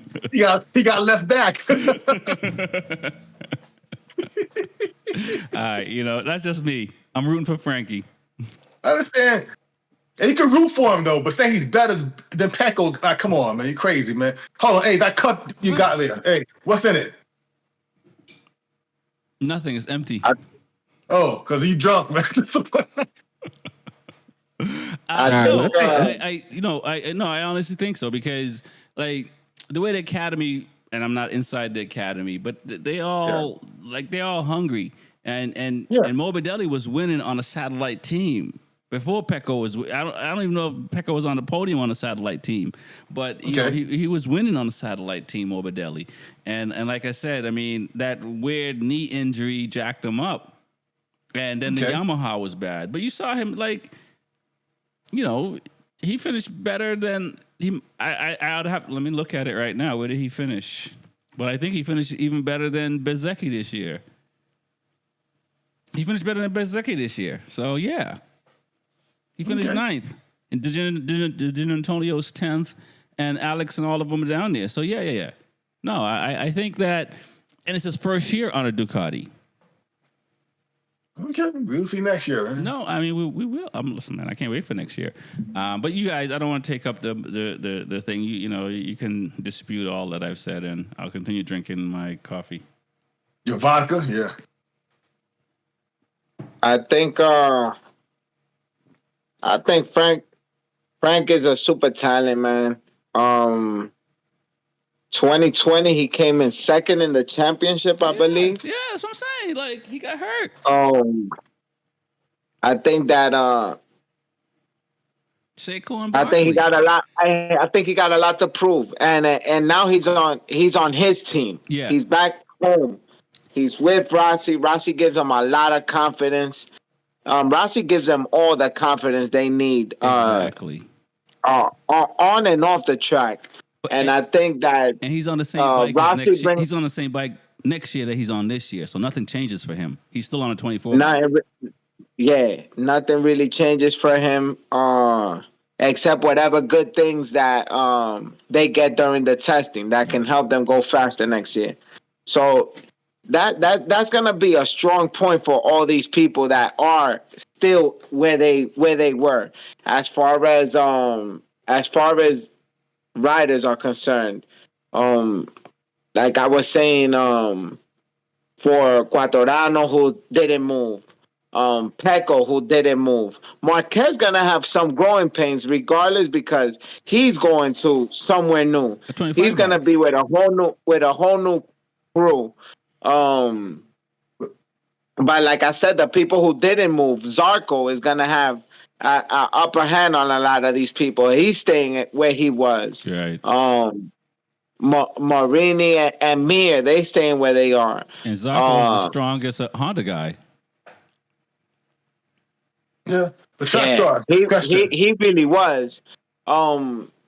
Speaker 3: He got left back.
Speaker 1: All right, you know, that's just me. I'm rooting for Frankie.
Speaker 3: I understand. And you can root for him, though, but say he's better than Pecco. Come on, man. You're crazy, man. Hold on. Hey, that cup you got there. Hey, what's in it?
Speaker 1: Nothing. It's empty.
Speaker 3: Because you drunk, man.
Speaker 1: I honestly think so because, like, the way the academy, and I'm not inside the academy, but they're all hungry. And Morbidelli was winning on a satellite team. Before Pecco was, I don't even know if Pecco was on the podium on the satellite team, but you know he was winning on the satellite team over Delhi, and like I said, I mean that weird knee injury jacked him up, and then the Yamaha was bad. But you saw him like, you know, he finished better than he. I would have let me look at it right now. Where did he finish? But I think he finished even better than Bezzecchi this year. He finished better than Bezzecchi this year. So yeah. He finished ninth, and Di Antonio's 10th, and Alex and all of them are down there. So yeah. No, I think that, and it's his first year on a Ducati.
Speaker 3: Okay, we'll see next year. Man.
Speaker 1: No, I mean we will. Listen, man, I can't wait for next year. But you guys, I don't want to take up the thing. You know, you can dispute all that I've said, and I'll continue drinking my coffee.
Speaker 3: Your vodka, yeah.
Speaker 4: I think Frank is a super talent, man. 2020 he came in second in the championship, I believe.
Speaker 1: Yeah, that's what I'm saying. Like he got hurt.
Speaker 4: I think that I think he got a lot. I think he got a lot to prove, and now he's on his team.
Speaker 1: Yeah,
Speaker 4: he's back home. He's with Rossi. Rossi gives him a lot of confidence. Rossi gives them all the confidence they need.
Speaker 1: Exactly.
Speaker 4: On and off the track. And I think that...
Speaker 1: And he's on the same bike next year. He's on the same bike next year that he's on this year. So nothing changes for him. He's still on a 24.
Speaker 4: Nothing really changes for him. Except whatever good things that they get during the testing that can help them go faster next year. So... That's gonna be a strong point for all these people that are still where they were as far as riders are concerned. Like I was saying, for Quattorano who didn't move, Pecco who didn't move, Marquez gonna have some growing pains regardless because he's going to somewhere new. He's gonna be with a whole new crew. But like I said, the people who didn't move, Zarco is gonna have an upper hand on a lot of these people. He's staying where he was.
Speaker 1: Right.
Speaker 4: Marini and Mir, they staying where they are.
Speaker 1: And Zarco is the strongest Honda guy.
Speaker 3: Yeah, but Starz.
Speaker 4: He really was.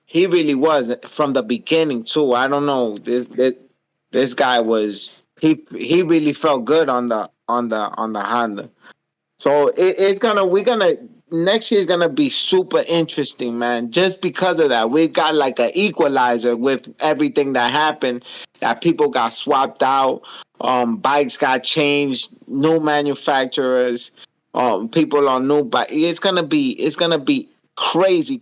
Speaker 4: He really was from the beginning too. I don't know. This guy was. He really felt good on the Honda. So next year is gonna be super interesting, man. Just because of that, we got like an equalizer with everything that happened. That people got swapped out, bikes got changed, new manufacturers, people on new bikes. It's gonna be crazy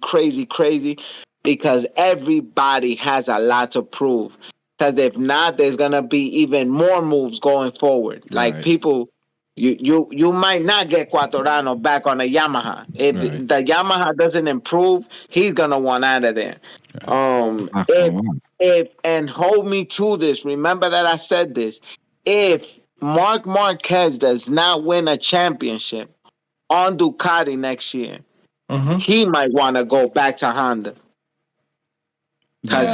Speaker 4: because everybody has a lot to prove. Because if not, there's gonna be even more moves going forward. Like people, you might not get Quattorano back on a Yamaha. If the Yamaha doesn't improve, he's gonna want out of there. And hold me to this. Remember that I said this. If Marc Marquez does not win a championship on Ducati next year, he might want to go back to Honda. Because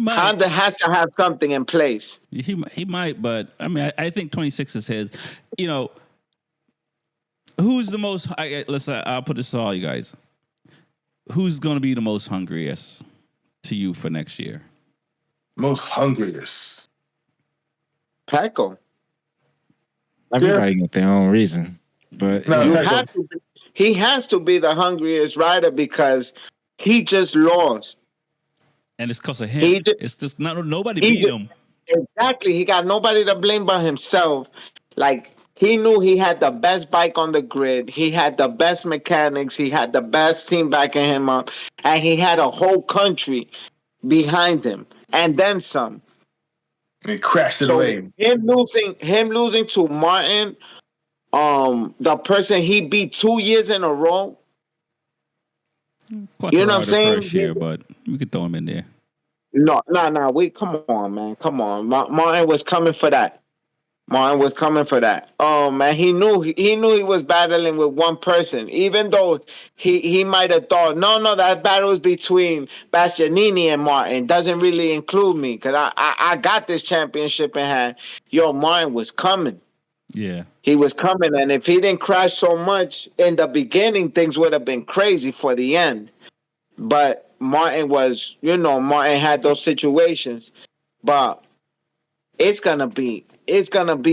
Speaker 4: Honda has to have something in place.
Speaker 1: He might, but I mean, I think 26 is his. You know, who's the most? I'll put this to all you guys. Who's going to be the most hungriest to you for next year?
Speaker 3: Most hungriest.
Speaker 4: Pecco.
Speaker 2: Everybody got their own reason, but
Speaker 4: he has to be the hungriest rider because he just lost.
Speaker 1: And it's because of him. It's just nobody beat him.
Speaker 4: Exactly. He got nobody to blame but himself. Like, he knew he had the best bike on the grid. He had the best mechanics. He had the best team backing him up. And he had a whole country behind him. And then some.
Speaker 3: And he crashed the lane.
Speaker 4: Him losing to Martin, the person he beat 2 years in a row. You know what I'm saying?
Speaker 1: First year, but we could throw him in there.
Speaker 4: No. We come on, man. Come on. Martin was coming for that. Martin was coming for that. And he knew he was battling with one person, even though he might have thought, no, that battle is between Bastianini and Martin. Doesn't really include me because I got this championship in hand. Yo, Martin was coming.
Speaker 1: Yeah.
Speaker 4: He was coming, and if he didn't crash so much in the beginning, things would have been crazy for the end. But Martin had those situations. But it's gonna be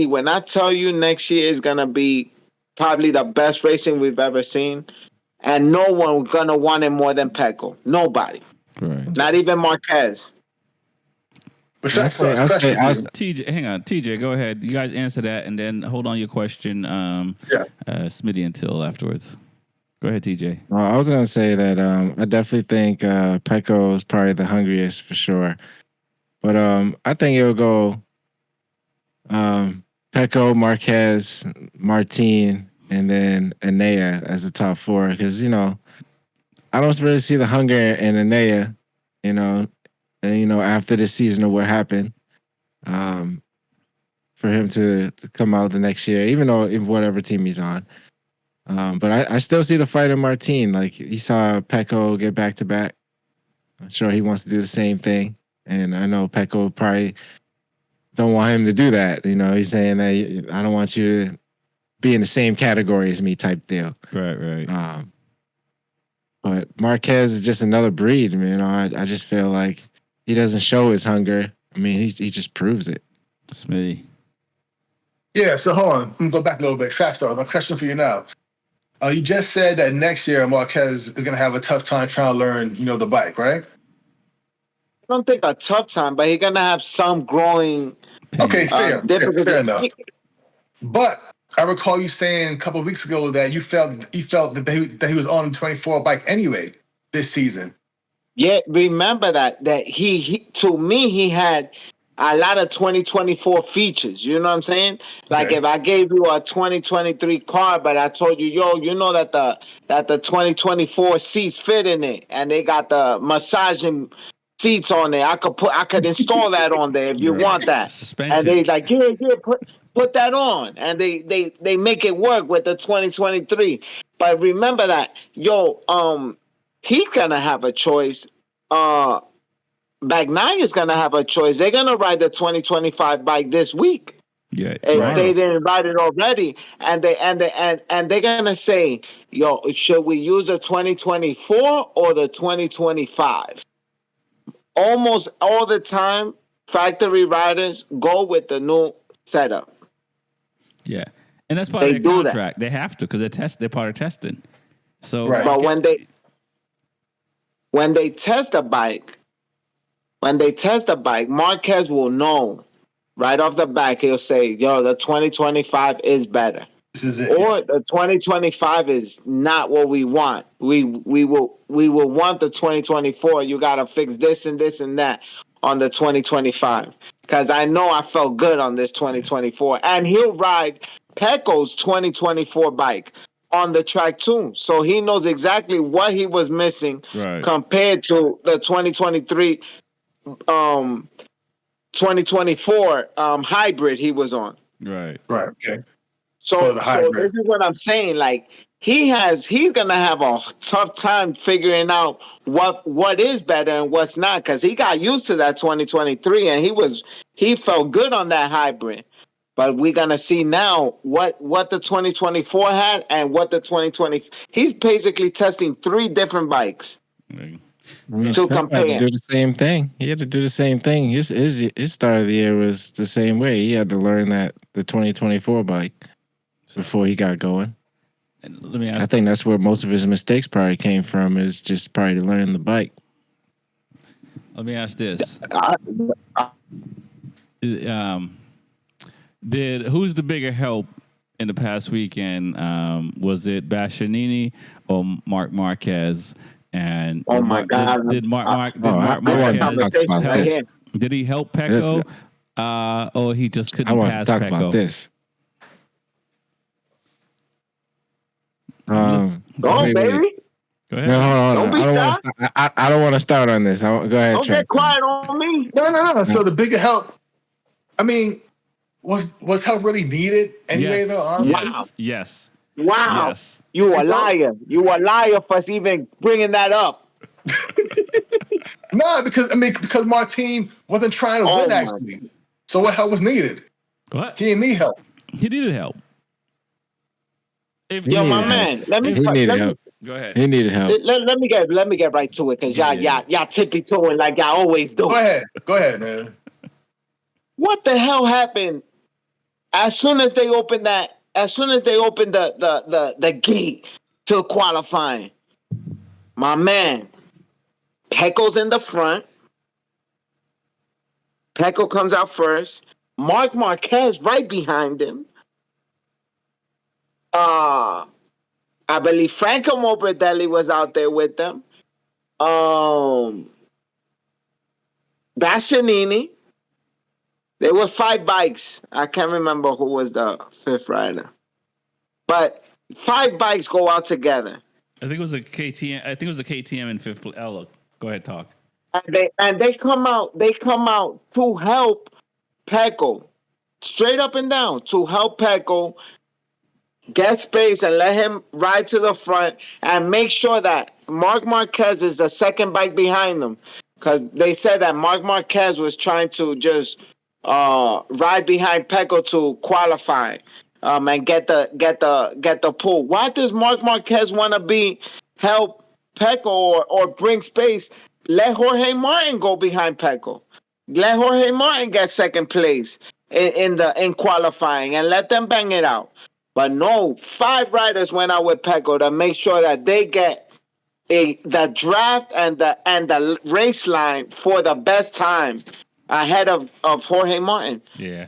Speaker 4: when I tell you next year is gonna be probably the best racing we've ever seen, and no one's gonna want it more than Pecco. Nobody,
Speaker 1: Right.
Speaker 4: not even Marquez.
Speaker 3: But
Speaker 1: TJ, hang on. TJ, go ahead. You guys answer that, and then hold on your question, Smitty, until afterwards. Go ahead, TJ.
Speaker 2: I was going to say that I definitely think Pecco is probably the hungriest for sure. But I think it'll go Pecco, Marquez, Martin, and then Enea as the top four. Because, I don't really see the hunger in Enea, and, after the season of what happened, for him to come out the next year, even though in whatever team he's on. But I still see the fight in Martin. Like, he saw Pecco get back to back. I'm sure he wants to do the same thing. And I know Pecco probably don't want him to do that. He's saying that I don't want you to be in the same category as me type deal.
Speaker 1: Right.
Speaker 2: But Marquez is just another breed. I just feel like he doesn't show his hunger. He just proves it.
Speaker 1: Smitty.
Speaker 3: Yeah, so hold on. Let me go back a little bit. Trackstar, my question for you now. You just said that next year Marquez is going to have a tough time trying to learn, the bike, right?
Speaker 4: I don't think a tough time, but he's gonna have some growing.
Speaker 3: Okay, fair enough. But I recall you saying a couple of weeks ago that you felt that he was on the 24 bike anyway this season.
Speaker 4: Yeah, remember that he to me he had a lot of 2024 features. You know what I'm saying? Like, if I gave you a 2023 car, but I told you, that the 2024 seats fit in it, and they got the massaging seats on there. I could install that on there if you want that.
Speaker 1: Suspension.
Speaker 4: And they like, put that on, and they make it work with the 2023. But remember that, he's gonna have a choice. Bagnaia is gonna have a choice. They're gonna ride the 2025 bike this week.
Speaker 1: Yeah,
Speaker 4: if they didn't ride it already, and they're gonna say, should we use the 2024 or the 2025? Almost all the time, factory riders go with the new setup.
Speaker 1: Yeah, and that's part of their contract. They have to, because they're part of testing. So,
Speaker 4: but when they test a bike, Marquez will know right off the bat. He'll say, the 2025 is better. This is it. Or the 2025 is not what we want. We will want the 2024. You got to fix this and this and that on the 2025. Because I know I felt good on this 2024. And he'll ride Pecco's 2024 bike on the track too. So he knows exactly what he was missing compared to the 2023 2024 hybrid he was on.
Speaker 3: Right. Okay.
Speaker 4: So this is what I'm saying. Like, he's gonna have a tough time figuring out what is better and what's not, because he got used to that 2023 and he felt good on that hybrid. But we're gonna see now what the 2024 had and what the 2020. He's basically testing 3 different bikes. To compare.
Speaker 2: He had to do the same thing. His start of the year was the same way. He had to learn the 2024 bike before he got going.
Speaker 1: And let me ask.
Speaker 2: I think that's where most of his mistakes probably came from, is just probably to learn the bike.
Speaker 1: Let me ask this. Who's the bigger help in the past weekend? Was it Bastianini or Marc Marquez? And
Speaker 4: God!
Speaker 1: Did Marquez help? Did he help Pecco? Or he just couldn't pass Pecco? I want to talk about this.
Speaker 4: Baby.
Speaker 1: Go ahead.
Speaker 2: No, I don't want to start on this. Go ahead.
Speaker 4: Don't get quiet on me.
Speaker 3: No. So the bigger help. was help really needed anyway?
Speaker 1: Yes.
Speaker 3: Though, honestly,
Speaker 1: Yes. Yes.
Speaker 4: Wow.
Speaker 1: Yes.
Speaker 4: You a
Speaker 3: And so-
Speaker 4: liar. You a liar for even bringing that up.
Speaker 3: nah, because Martin wasn't trying to
Speaker 4: Oh
Speaker 3: win
Speaker 4: my.
Speaker 3: actually. So what help was needed?
Speaker 1: What?
Speaker 3: He didn't need help.
Speaker 1: He needed help. If,
Speaker 2: He
Speaker 4: Yo, my
Speaker 2: needed help.
Speaker 4: man, let me
Speaker 2: He needed
Speaker 4: let me
Speaker 2: help.
Speaker 1: Go ahead.
Speaker 2: He needed help.
Speaker 4: let me get right to it, because
Speaker 1: Yeah.
Speaker 4: y'all tippy toeing like y'all always do.
Speaker 3: Go ahead, man.
Speaker 4: What the hell happened as soon as they opened the gate to qualifying? My man, Pecco's in the front. Pecco comes out first. Mark Marquez right behind him. I believe Franco Morbidelli was out there with them. Bastianini. There were 5 bikes. I can't remember who was the 5th rider. But 5 bikes go out together.
Speaker 1: I think it was a KTM. I think it was a KTM in fifth place. Oh, look. Go ahead, talk.
Speaker 4: And they come out to help Pecco. Straight up and down to help Pecco get space and let him ride to the front and make sure that Mark Marquez is the second bike behind them. Because they said that Mark Marquez was trying to just ride behind Pecco to qualify and get the pull. Why does Mark Marquez want to help Pecco or bring space? Let Jorge Martin go behind Pecco. Let Jorge Martin get second place in qualifying and let them bang it out. But no, 5 riders went out with Pecco to make sure that they get the draft and the race line for the best time ahead of Jorge Martin.
Speaker 1: Yeah.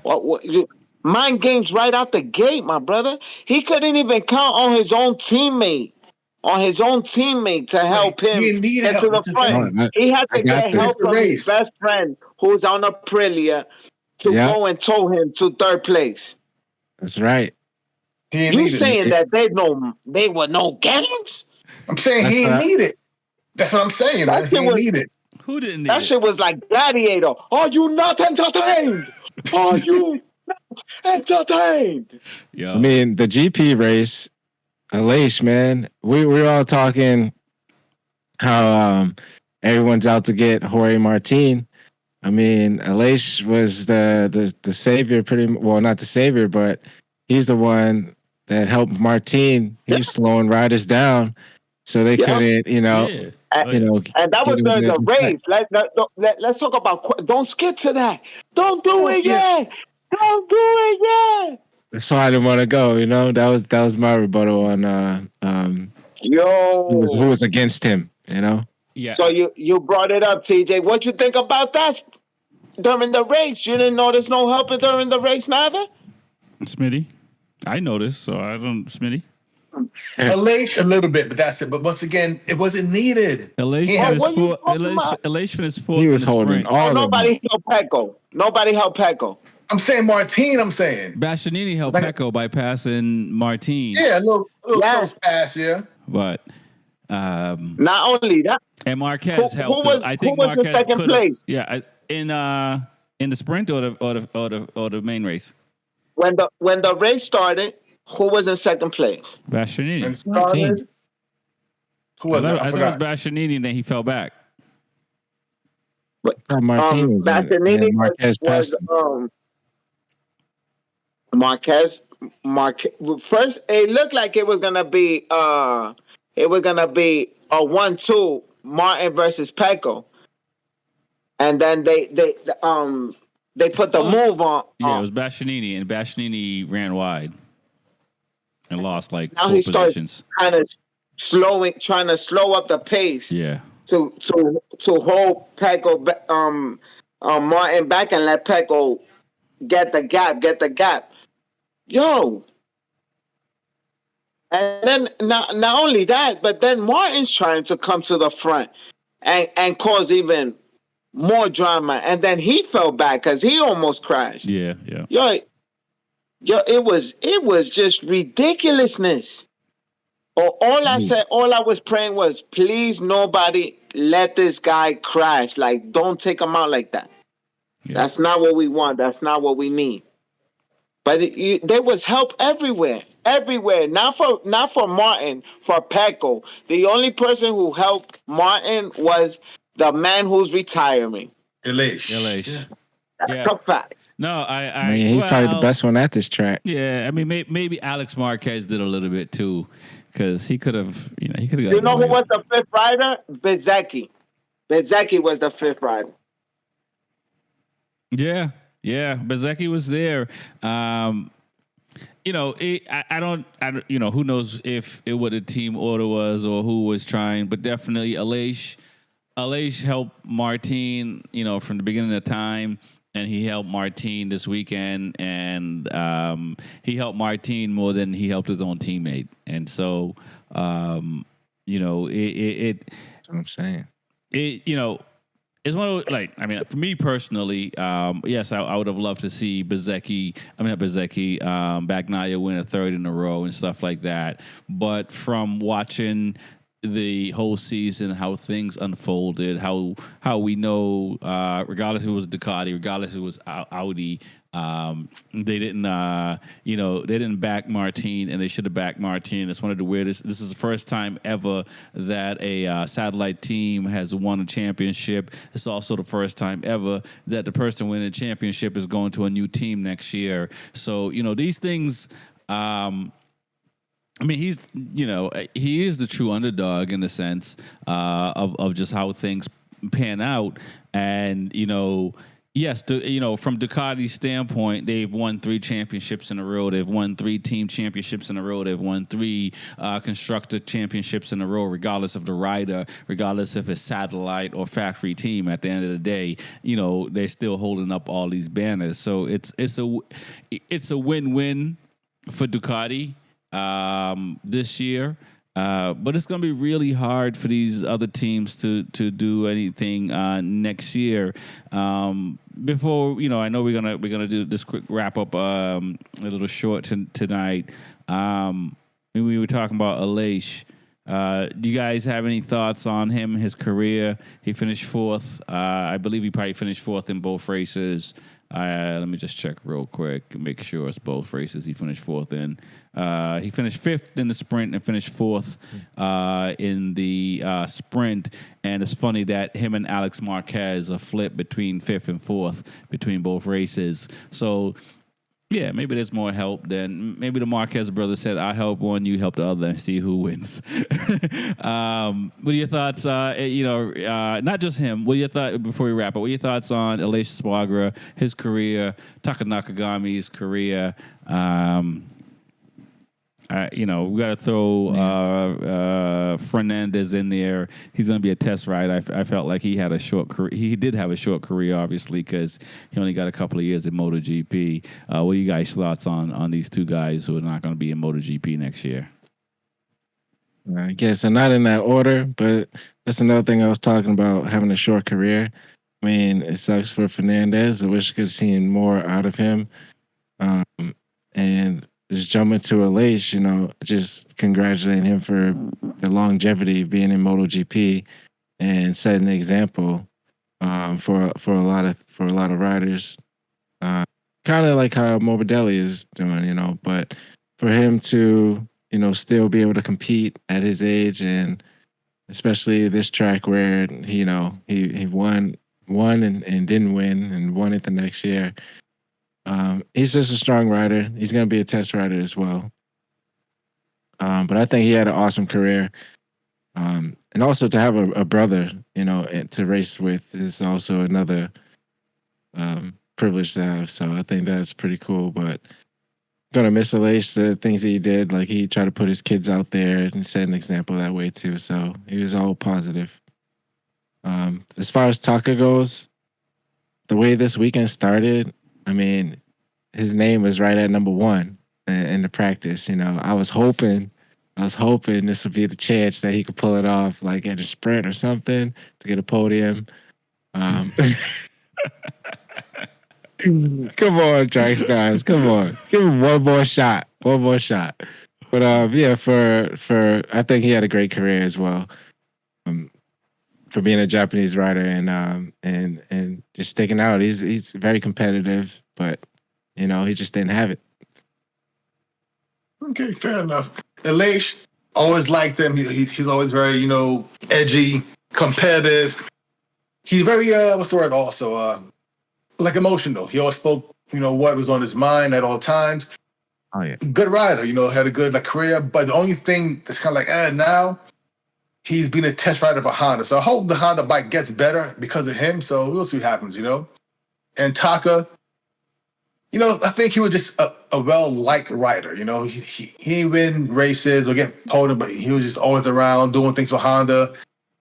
Speaker 4: Mind games right out the gate, my brother. He couldn't even count on his own teammate. To help him
Speaker 3: He need
Speaker 4: get
Speaker 3: help.
Speaker 4: to the
Speaker 3: That's the
Speaker 4: front.
Speaker 3: thing.
Speaker 4: He had to
Speaker 2: I got
Speaker 4: get
Speaker 2: this.
Speaker 4: help from his
Speaker 3: Race.
Speaker 4: best friend who's on Aprilia to
Speaker 2: Yeah.
Speaker 4: go and tow him to 3rd place.
Speaker 2: That's right.
Speaker 3: He didn't
Speaker 4: You
Speaker 3: need it.
Speaker 4: saying that they were no games?
Speaker 3: I'm saying
Speaker 2: That's
Speaker 3: he didn't
Speaker 2: right.
Speaker 3: need it. That's what I'm saying,
Speaker 4: That
Speaker 3: man. He
Speaker 4: shit
Speaker 3: didn't
Speaker 4: was-
Speaker 3: need it.
Speaker 1: Who didn't need
Speaker 4: That
Speaker 1: it?
Speaker 4: shit was like Gladiator. Are you not entertained? Are you not entertained?
Speaker 1: Yo.
Speaker 2: I mean, the GP race, Aleix, man, we were all talking how everyone's out to get Jorge Martin. I mean, Aleix was the savior, well, not the savior, but he's the one that helped Martin. He was slowing riders down, so they couldn't,
Speaker 1: yeah. Oh,
Speaker 4: And that was
Speaker 2: Get
Speaker 4: during
Speaker 2: him
Speaker 4: the
Speaker 2: to the
Speaker 4: race. Let's talk about. Don't skip to that. Don't do it
Speaker 3: Yeah.
Speaker 4: yet. Don't do it yet.
Speaker 2: that's why I didn't want to go. That was my rebuttal on
Speaker 4: Yo.
Speaker 2: who was against him.
Speaker 1: Yeah.
Speaker 4: So you brought it up, TJ. What you think about that during the race? You didn't notice no help during the race, neither?
Speaker 1: Smitty. I noticed, so I don't. Smitty.
Speaker 3: A little bit, but that's it. But once again, it wasn't needed.
Speaker 1: Elation
Speaker 3: Yeah.
Speaker 1: is
Speaker 4: What you
Speaker 1: full.
Speaker 4: talking about?
Speaker 1: Elation is full.
Speaker 2: He was holding all of them.
Speaker 4: Nobody helped Pecco.
Speaker 3: I'm saying Martin. I'm saying.
Speaker 1: Bastianini helped
Speaker 3: Like-
Speaker 1: Pecco by passing Martin.
Speaker 3: Yeah, a little
Speaker 4: Yeah.
Speaker 3: close pass, yeah.
Speaker 1: But
Speaker 4: Not only that,
Speaker 1: and Marquez
Speaker 4: Who
Speaker 1: helped.
Speaker 4: was-
Speaker 1: I think
Speaker 4: who was in
Speaker 1: Marquez
Speaker 4: second
Speaker 1: could've-
Speaker 4: place?
Speaker 1: Yeah, in the sprint or the main race.
Speaker 4: when the race started, who was in second place?
Speaker 1: Bastianini.
Speaker 3: And started. Who was it? I
Speaker 1: thought it
Speaker 3: forgot.
Speaker 1: was Bastianini, and then he fell back.
Speaker 2: Martin was in it.
Speaker 4: Bastianini
Speaker 2: And Marquez passed him.
Speaker 4: Marquez. First, it looked like it was gonna be a 1-2 Martin versus Pecco, and then they put the move on.
Speaker 1: Yeah, it was Bastianini, and Bastianini ran wide and lost like
Speaker 4: Now
Speaker 1: pole
Speaker 4: he started
Speaker 1: positions.
Speaker 4: kind of trying to slow up the pace.
Speaker 1: Yeah.
Speaker 4: To hold Pecco Martin back and let Pecco get the gap. Yo. And then not only that, but then Martin's trying to come to the front and cause even more drama. And then he fell back because he almost crashed.
Speaker 1: Yeah.
Speaker 4: Yo, it was just ridiculousness. All I was praying was, please, nobody let this guy crash. Like, don't take him out like that.
Speaker 1: Yeah.
Speaker 4: That's not what we want. That's not what we need. But there was help everywhere, everywhere. Not for Martin, for Pecco. The only person who helped Martin was the man who's retiring.
Speaker 3: Elish.
Speaker 1: Elish.
Speaker 4: That's
Speaker 1: Yeah.
Speaker 4: a fact.
Speaker 1: No,
Speaker 2: I mean, he's probably the best one at this track.
Speaker 1: Yeah, I mean, maybe Alex Marquez did a little bit too, because he could have, he could have.
Speaker 4: You know who was the fifth rider? Bezzecchi. Bezzecchi was the fifth rider.
Speaker 1: Yeah, Bezzecchi was there. I don't, who knows if it what the team order was or who was trying, but definitely Aleix helped Martin, from the beginning of time, and he helped Martin this weekend, and he helped Martin more than he helped his own teammate, and so,
Speaker 2: That's what I'm saying.
Speaker 1: It's one of for me personally, yes, I would have loved to see Bagnaia win a third in a row and stuff like that. But from watching the whole season, how things unfolded, how we know, regardless if it was Ducati, regardless if it was Audi, they didn't back Martin, and they should have backed Martin. It's one of the weirdest. This is the first time ever that a satellite team has won a championship. It's also the first time ever that the person winning the championship is going to a new team next year. So these things. He is the true underdog in the sense of just how things pan out, and yes, from Ducati's standpoint, they've won 3 championships in a row. They've won 3 team championships in a row. They've won 3 constructor championships in a row, regardless of the rider, regardless if it's satellite or factory team. At the end of the day, they're still holding up all these banners. So it's a win-win for Ducati this year. But it's going to be really hard for these other teams to do anything next year. Before I know we're gonna do this quick wrap up a little short tonight. We were talking about Aleix. Do you guys have any thoughts on him, his career? He finished 4th. I believe he probably finished 4th in both races. Let me just check real quick and make sure it's both races he finished 4th in. He finished 5th in the sprint and finished 4th in the sprint. And it's funny that him and Alex Marquez are flipped between 5th and 4th between both races. So, yeah, maybe there's more help than maybe the Marquez brothers said, I help one, you help the other, and see who wins. What are your thoughts? Not just him. What are your thoughts before we wrap up? What are your thoughts on Aleix Espargaro, his career, Taka Nakagami's career? We got to throw Fernandez in there. He's going to be a test ride. I felt like he had a short career. He did have a short career, obviously, because he only got a couple of years in MotoGP. What are you guys' thoughts on these two guys who are not going to be in MotoGP next year?
Speaker 2: I guess I'm not in that order, but that's another thing I was talking about, having a short career. I mean, it sucks for Fernandez. I wish I could have seen more out of him. And just jumping to Aleix, just congratulating him for the longevity of being in MotoGP and setting an example for a lot of riders. Kind of like how Morbidelli is doing, but for him to still be able to compete at his age, and especially this track where he won and didn't win and won it the next year. He's just a strong rider. He's going to be a test rider as well. But I think he had an awesome career. And also to have a brother, to race with is also another privilege to have. So I think that's pretty cool. But gonna miss Aleix, the things that he did. Like, he tried to put his kids out there and set an example that way too. So he was all positive. As far as Taka goes, the way this weekend started, I mean, his name was right at number 1 in the practice. I was hoping this would be the chance that he could pull it off, like at a sprint or something, to get a podium. Come on, Trax guys, come on, give him one more shot. But for I think he had a great career as well. For being a Japanese rider and just sticking out. He's very competitive, but he just didn't have it.
Speaker 3: Okay, fair enough. Elish, always liked him. He's always very, edgy, competitive. He's very, what's the word also? Like emotional. He always spoke, what was on his mind at all times.
Speaker 2: Oh yeah.
Speaker 3: Good rider, had a good career. But the only thing that's kind of like, now, he's been a test rider for Honda. So I hope the Honda bike gets better because of him. So we'll see what happens, And Taka, I think he was just a well-liked rider. He didn't win races or get podium, but he was just always around doing things for Honda.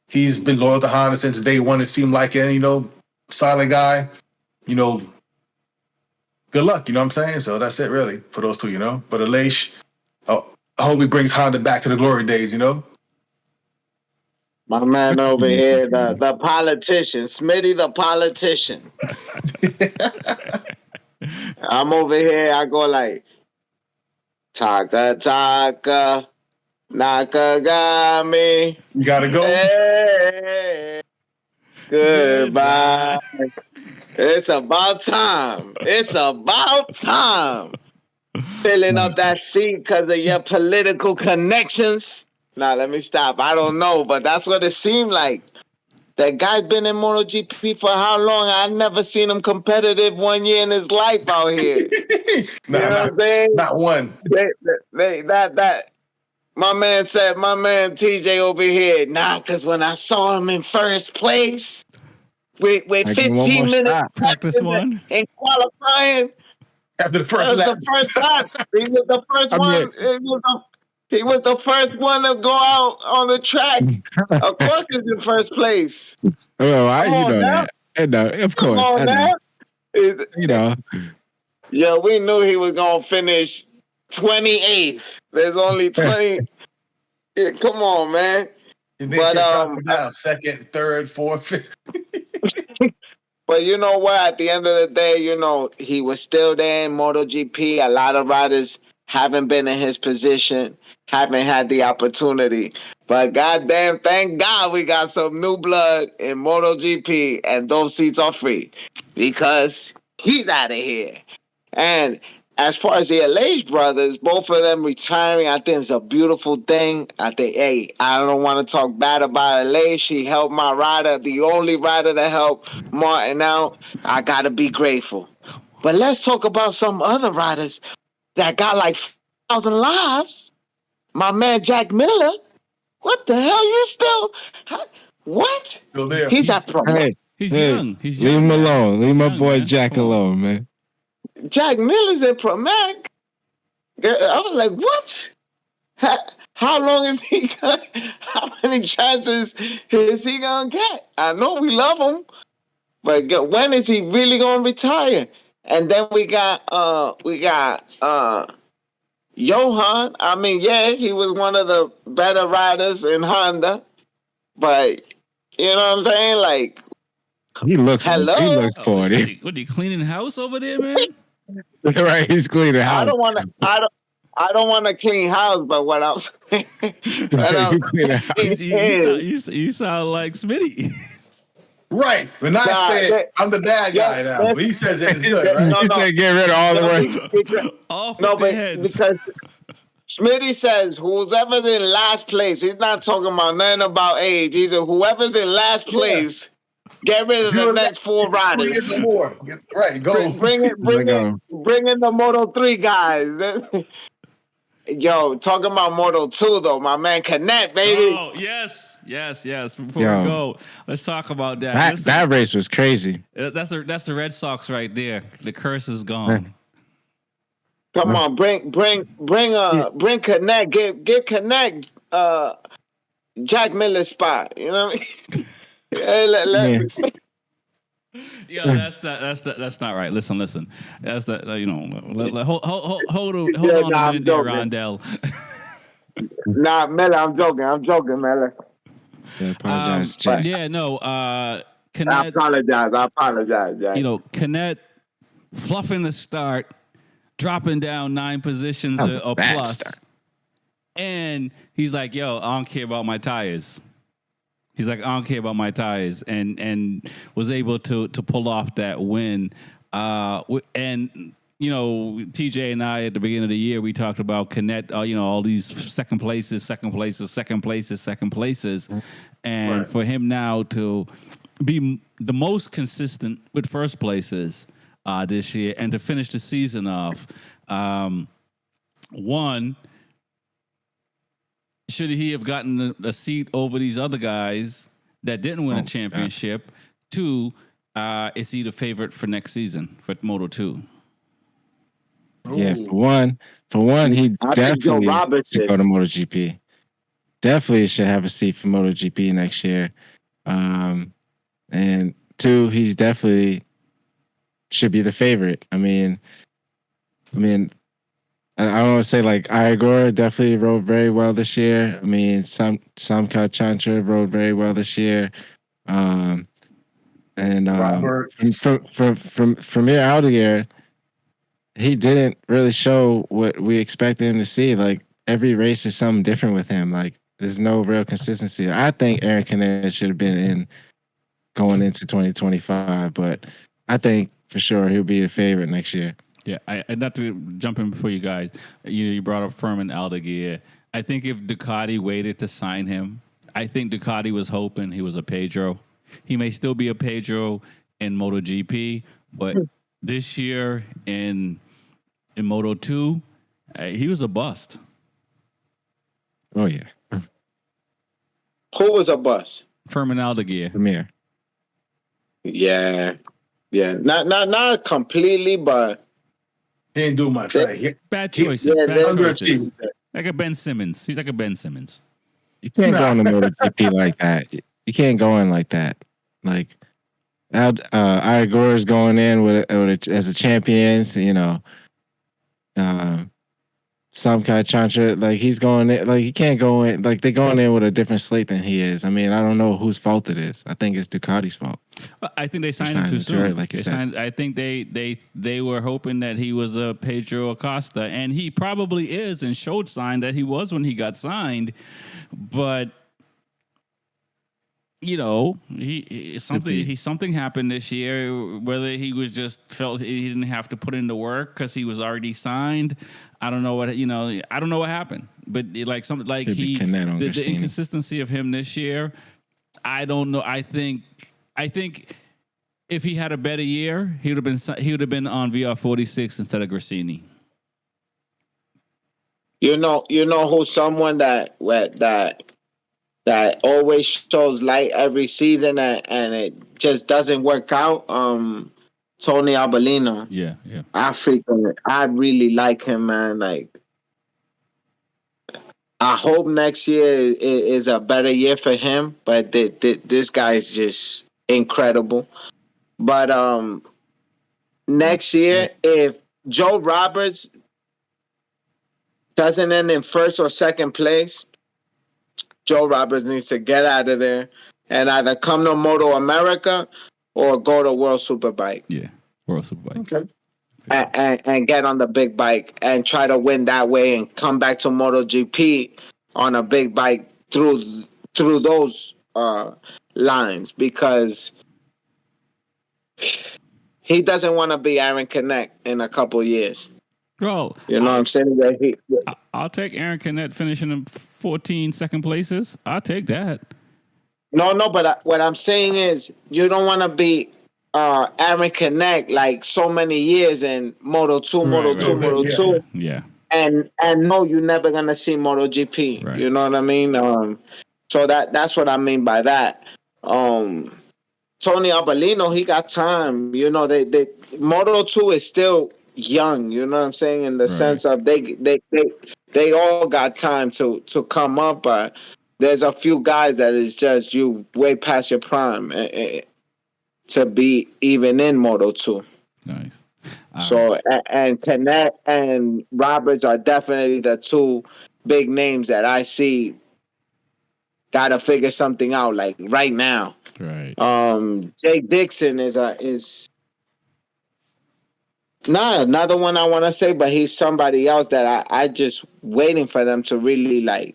Speaker 3: He's been loyal to Honda since day one. It seemed like it, solid guy. Good luck, you know what I'm saying? So that's it really for those two, But Elish, I hope he brings Honda back to the glory days,
Speaker 4: My man over here, the politician, Smitty the politician. I'm over here, I go like, Taka, Taka, Nakagami.
Speaker 3: You gotta go.
Speaker 4: Hey, goodbye. It's about time. It's about time. Filling up that seat because of your political connections. Nah, let me stop. I don't know, but that's what it seemed like. That guy been in MotoGP for how long? I never seen him competitive 1 year in his life out here.
Speaker 3: Not one.
Speaker 4: My man TJ over here. Nah, because when I saw him in first place, with 15 minutes
Speaker 1: practice one
Speaker 4: in qualifying.
Speaker 3: After the first lap.
Speaker 4: The first lap. He was the first one. He was the first one to go out on the track. Of course, he's in first place.
Speaker 2: Oh, that. Of course.
Speaker 4: Come on,
Speaker 2: now.
Speaker 4: Yeah, we knew he was gonna finish 28th. There's only 20. Yeah, come on, man.
Speaker 3: But down second, third, fourth, fifth.
Speaker 4: But you know what? At the end of the day, he was still there in MotoGP. A lot of riders haven't been in his position, haven't had the opportunity. But goddamn, thank God we got some new blood in MotoGP, and those seats are free because he's out of here. And as far as the LH brothers, both of them retiring, I think it's a beautiful thing. I think, I don't want to talk bad about LH. She helped my rider, the only rider to help Martin out. I got to be grateful. But let's talk about some other riders that got like 1,000 lives. My man, Jack Miller. What the hell? You still... What?
Speaker 3: Still there.
Speaker 4: He's at pro.
Speaker 1: He's young. He's
Speaker 2: Leave
Speaker 1: young,
Speaker 2: him
Speaker 1: man.
Speaker 2: alone. Leave my
Speaker 1: young,
Speaker 2: boy
Speaker 1: man.
Speaker 2: Jack alone, man.
Speaker 4: Jack Miller's in Pro Mac. I was like, what? How long is he gonna, how many chances is he gonna get? I know we love him, but when is he really gonna retire? And then we got Johan. I mean, yeah, he was one of the better riders in Honda, but you know what I'm saying? Like,
Speaker 2: he looks 40.
Speaker 1: What are you cleaning house over there, man?
Speaker 2: Right, he's cleaning house.
Speaker 4: I don't want to clean house, but what else?
Speaker 2: You clean house.
Speaker 1: You sound like Smitty.
Speaker 3: Right. When I said I'm the bad guy now, but he says it's good, right?
Speaker 2: He said get rid of all the rest.
Speaker 1: Off with their heads.
Speaker 4: Because Smitty says whoever's in last place, he's not talking about nothing about age. Either whoever's in last place, get rid of the next 4 riders.
Speaker 3: Right, go.
Speaker 4: Bring in the Moto 3 guys. Yo, talking about Moto 2 though, my man Connect, baby.
Speaker 1: Oh, yes. Before we go, let's talk about that.
Speaker 2: That race was crazy.
Speaker 1: That's the Red Sox right there. The curse is gone.
Speaker 4: Come on, bring Connect, give Connect Jack Miller's spot. You know what I mean?
Speaker 1: Yeah, that's not right. Listen. That's the hold on a minute there, Rondell.
Speaker 4: Nah, Miller, I'm joking, Miller.
Speaker 2: I apologize, Jack.
Speaker 1: Canet,
Speaker 4: I apologize, Jack.
Speaker 1: Canet fluffing the start, dropping down 9 positions or plus. Start. And he's like, yo, I don't care about my tires. And was able to pull off that win. And TJ and I at the beginning of the year, we talked about connect, all these second places, and
Speaker 3: Right.
Speaker 1: for him now to be the most consistent with first places this year, and to finish the season off, one, should he have gotten a seat over these other guys that didn't win a championship? Two, is he the favorite for next season for Moto 2?
Speaker 2: Yeah,
Speaker 3: Ooh.
Speaker 2: for one, he
Speaker 4: I think Joe
Speaker 2: definitely
Speaker 4: Roberts
Speaker 2: should
Speaker 4: is.
Speaker 2: go to MotoGP. Definitely should have a seat for MotoGP next year. And two, he's definitely should be the favorite. I mean, I don't want to say like Igor definitely rode very well this year. I mean, Samkat Chantra rode very well this year. And
Speaker 3: Roberts.
Speaker 2: from here out of here, he didn't really show what we expected him to see. Like every race is something different with him. Like there's no real consistency. I think Aaron Canet should have been in going into 2025, but I think for sure he'll be a favorite next year.
Speaker 1: Yeah, and not to jump in before you guys, you brought up Furman Aldeguer. I think if Ducati waited to sign him, I think Ducati was hoping he was a Pedro. He may still be a Pedro in MotoGP, but this year in Moto 2, he was a bust.
Speaker 2: Oh yeah,
Speaker 4: Who was a bust?
Speaker 1: Furman Aldeguer.
Speaker 2: Premier.
Speaker 4: Yeah. Not completely, but
Speaker 3: He didn't do much, right?
Speaker 1: Bad
Speaker 3: He-
Speaker 1: choices.
Speaker 4: yeah,
Speaker 1: bad
Speaker 4: they-
Speaker 1: choices. Like a Ben Simmons. He's like a Ben Simmons.
Speaker 2: You can't go on the MotoGP like that. You can't go in like that. Like Igor is going in as a champion. So, Samkai Chantra, like he's going in, like he can't go in, like they're going in with a different slate than he is. I mean, I don't know whose fault it is. I think it's Ducati's fault.
Speaker 1: I think they signed him too
Speaker 2: him too
Speaker 1: soon.
Speaker 2: early, like you said.
Speaker 1: I think they were hoping that he was a Pedro Acosta, and he probably is, and showed sign that he was when he got signed. But something happened this year. Whether he was just felt he didn't have to put in the work because he was already signed. I don't know what I don't know what happened. But the inconsistency of him this year. I don't know. I think if he had a better year, he would have been on VR46 instead of Grassini.
Speaker 4: You know who's someone that always shows light every season and it just doesn't work out. Tony Arbolino.
Speaker 1: Yeah.
Speaker 4: African. I really like him, man. Like, I hope next year is a better year for him. But this guy is just incredible. But next year, if Joe Roberts doesn't end in first or second place, Joe Roberts needs to get out of there and either come to Moto America or go to World Superbike.
Speaker 1: Yeah, World Superbike. Okay.
Speaker 4: And get on the big bike and try to win that way and come back to MotoGP on a big bike through those lines, because he doesn't want to be Aaron Canet in a couple years.
Speaker 1: Bro,
Speaker 4: you know what I'm saying?
Speaker 1: I'll take Aaron Canet finishing in 14 second places. I'll take that.
Speaker 4: No, but what I'm saying is you don't want to be Aaron Canet like so many years in Moto 2, Moto 2.
Speaker 1: Yeah.
Speaker 4: And no, you're never gonna see MotoGP.
Speaker 1: Right.
Speaker 4: You know what I mean? So that's what I mean by that. Tony Arbolino, he got time. You know, they Moto 2 is still young. You know what I'm saying? In the sense of they all got time to come up, but there's a few guys that is just you way past your prime to be even in Moto 2.
Speaker 1: Nice.
Speaker 4: So and Canet and Roberts are definitely the two big names that I see gotta figure something out like right now.
Speaker 1: Right.
Speaker 4: Jake Dixon is not another one I want to say, but he's somebody else that I just waiting for them to really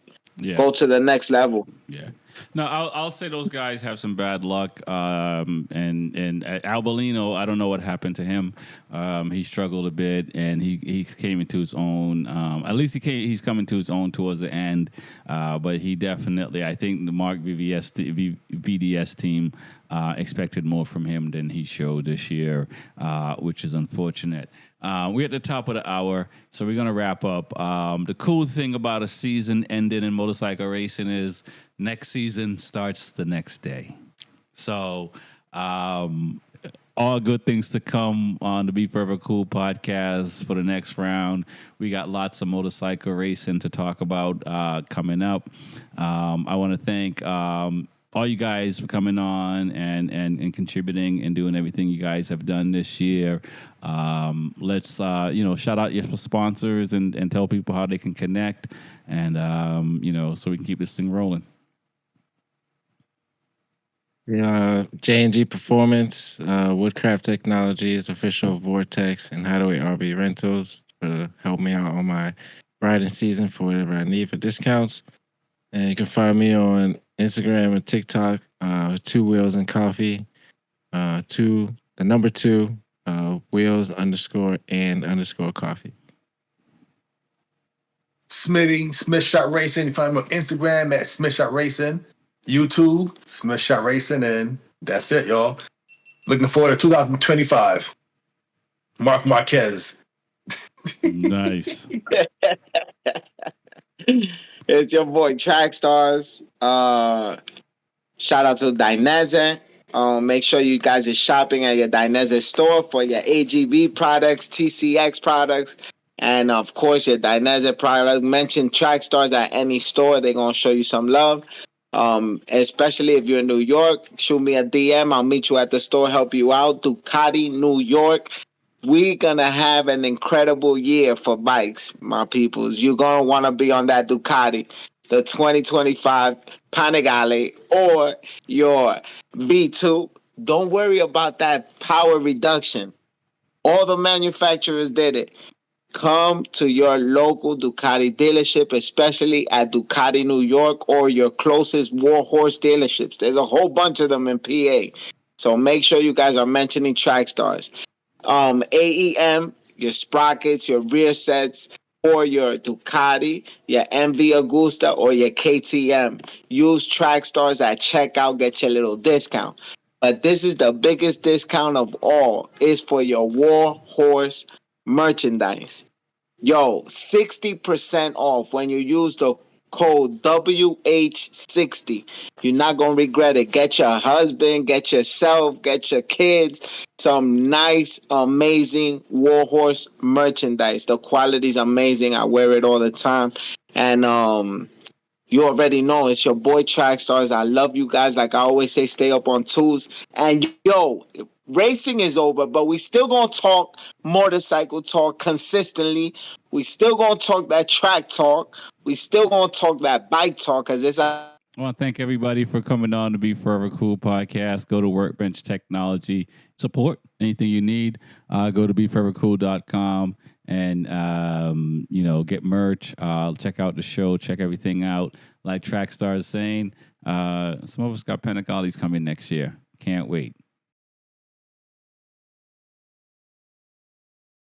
Speaker 4: go to the next level.
Speaker 1: Yeah. No, I'll say those guys have some bad luck. And Albolino, I don't know what happened to him. He struggled a bit, and he came into his own. At least he's coming to his own towards the end. But he definitely, I think the Mark VDS team expected more from him than he showed this year, which is unfortunate. We're at the top of the hour, so we're going to wrap up. The cool thing about a season ending in motorcycle racing is next season starts the next day. So all good things to come on the Be Forever Cool podcast for the next round. We got lots of motorcycle racing to talk about coming up. I want to thank all you guys for coming on and contributing and doing everything you guys have done this year. Let's shout out your sponsors and tell people how they can connect, and so we can keep this thing rolling.
Speaker 2: J&G Performance, Woodcraft Technologies, official Vortex, and Hideaway RV Rentals to help me out on my riding season for whatever I need for discounts. And you can find me on Instagram and TikTok, 2 Wheels and Coffee, 2 Wheels _ coffee.
Speaker 3: Smitty, Smith Shot Racing. You find me on Instagram at Smith Shot Racing, YouTube, Smith Shot Racing, and that's it, y'all. Looking forward to 2025. Mark Marquez.
Speaker 1: Nice.
Speaker 4: It's your boy Trax Stars. Shout out to Dineza. Make sure you guys are shopping at your Dineza store for your AGV products, TCX products, and of course your Dineza products. Mention Trax Stars at any store. They're going to show you some love. Especially if you're in New York, shoot me a DM. I'll meet you at the store, help you out. Ducati, New York. We're going to have an incredible year for bikes, my peoples. You're going to want to be on that Ducati, the 2025 Panigale, or your V2. Don't worry about that power reduction. All the manufacturers did it. Come to your local Ducati dealership, especially at Ducati New York or your closest Warhorse dealerships. There's a whole bunch of them in PA. So make sure you guys are mentioning Track Stars. AEM, your sprockets, your rear sets, or your Ducati, your MV Agusta, or your KTM. Use Track Stars at checkout, get your little discount. But this is the biggest discount of all. It's for your Warhorse merchandise. 60% off when you use the code WH60. You're not going to regret it. Get your husband, get yourself, get your kids some nice, amazing Warhorse merchandise. The quality is amazing. I wear it all the time. And you already know it's your boy Track Stars. I love you guys. Like I always say, stay up on tools. And racing is over, but we still gonna talk motorcycle talk consistently. We still gonna talk that track talk. We still gonna talk that bike talk because it's.
Speaker 1: I want to thank everybody for coming on to Be Forever Cool podcast. Go to Workbench Technology. Support anything you need. Go to BeForeverCool.com and get merch. Check out the show. Check everything out. Like Track Star is saying, some of us got Panigales coming next year. Can't wait.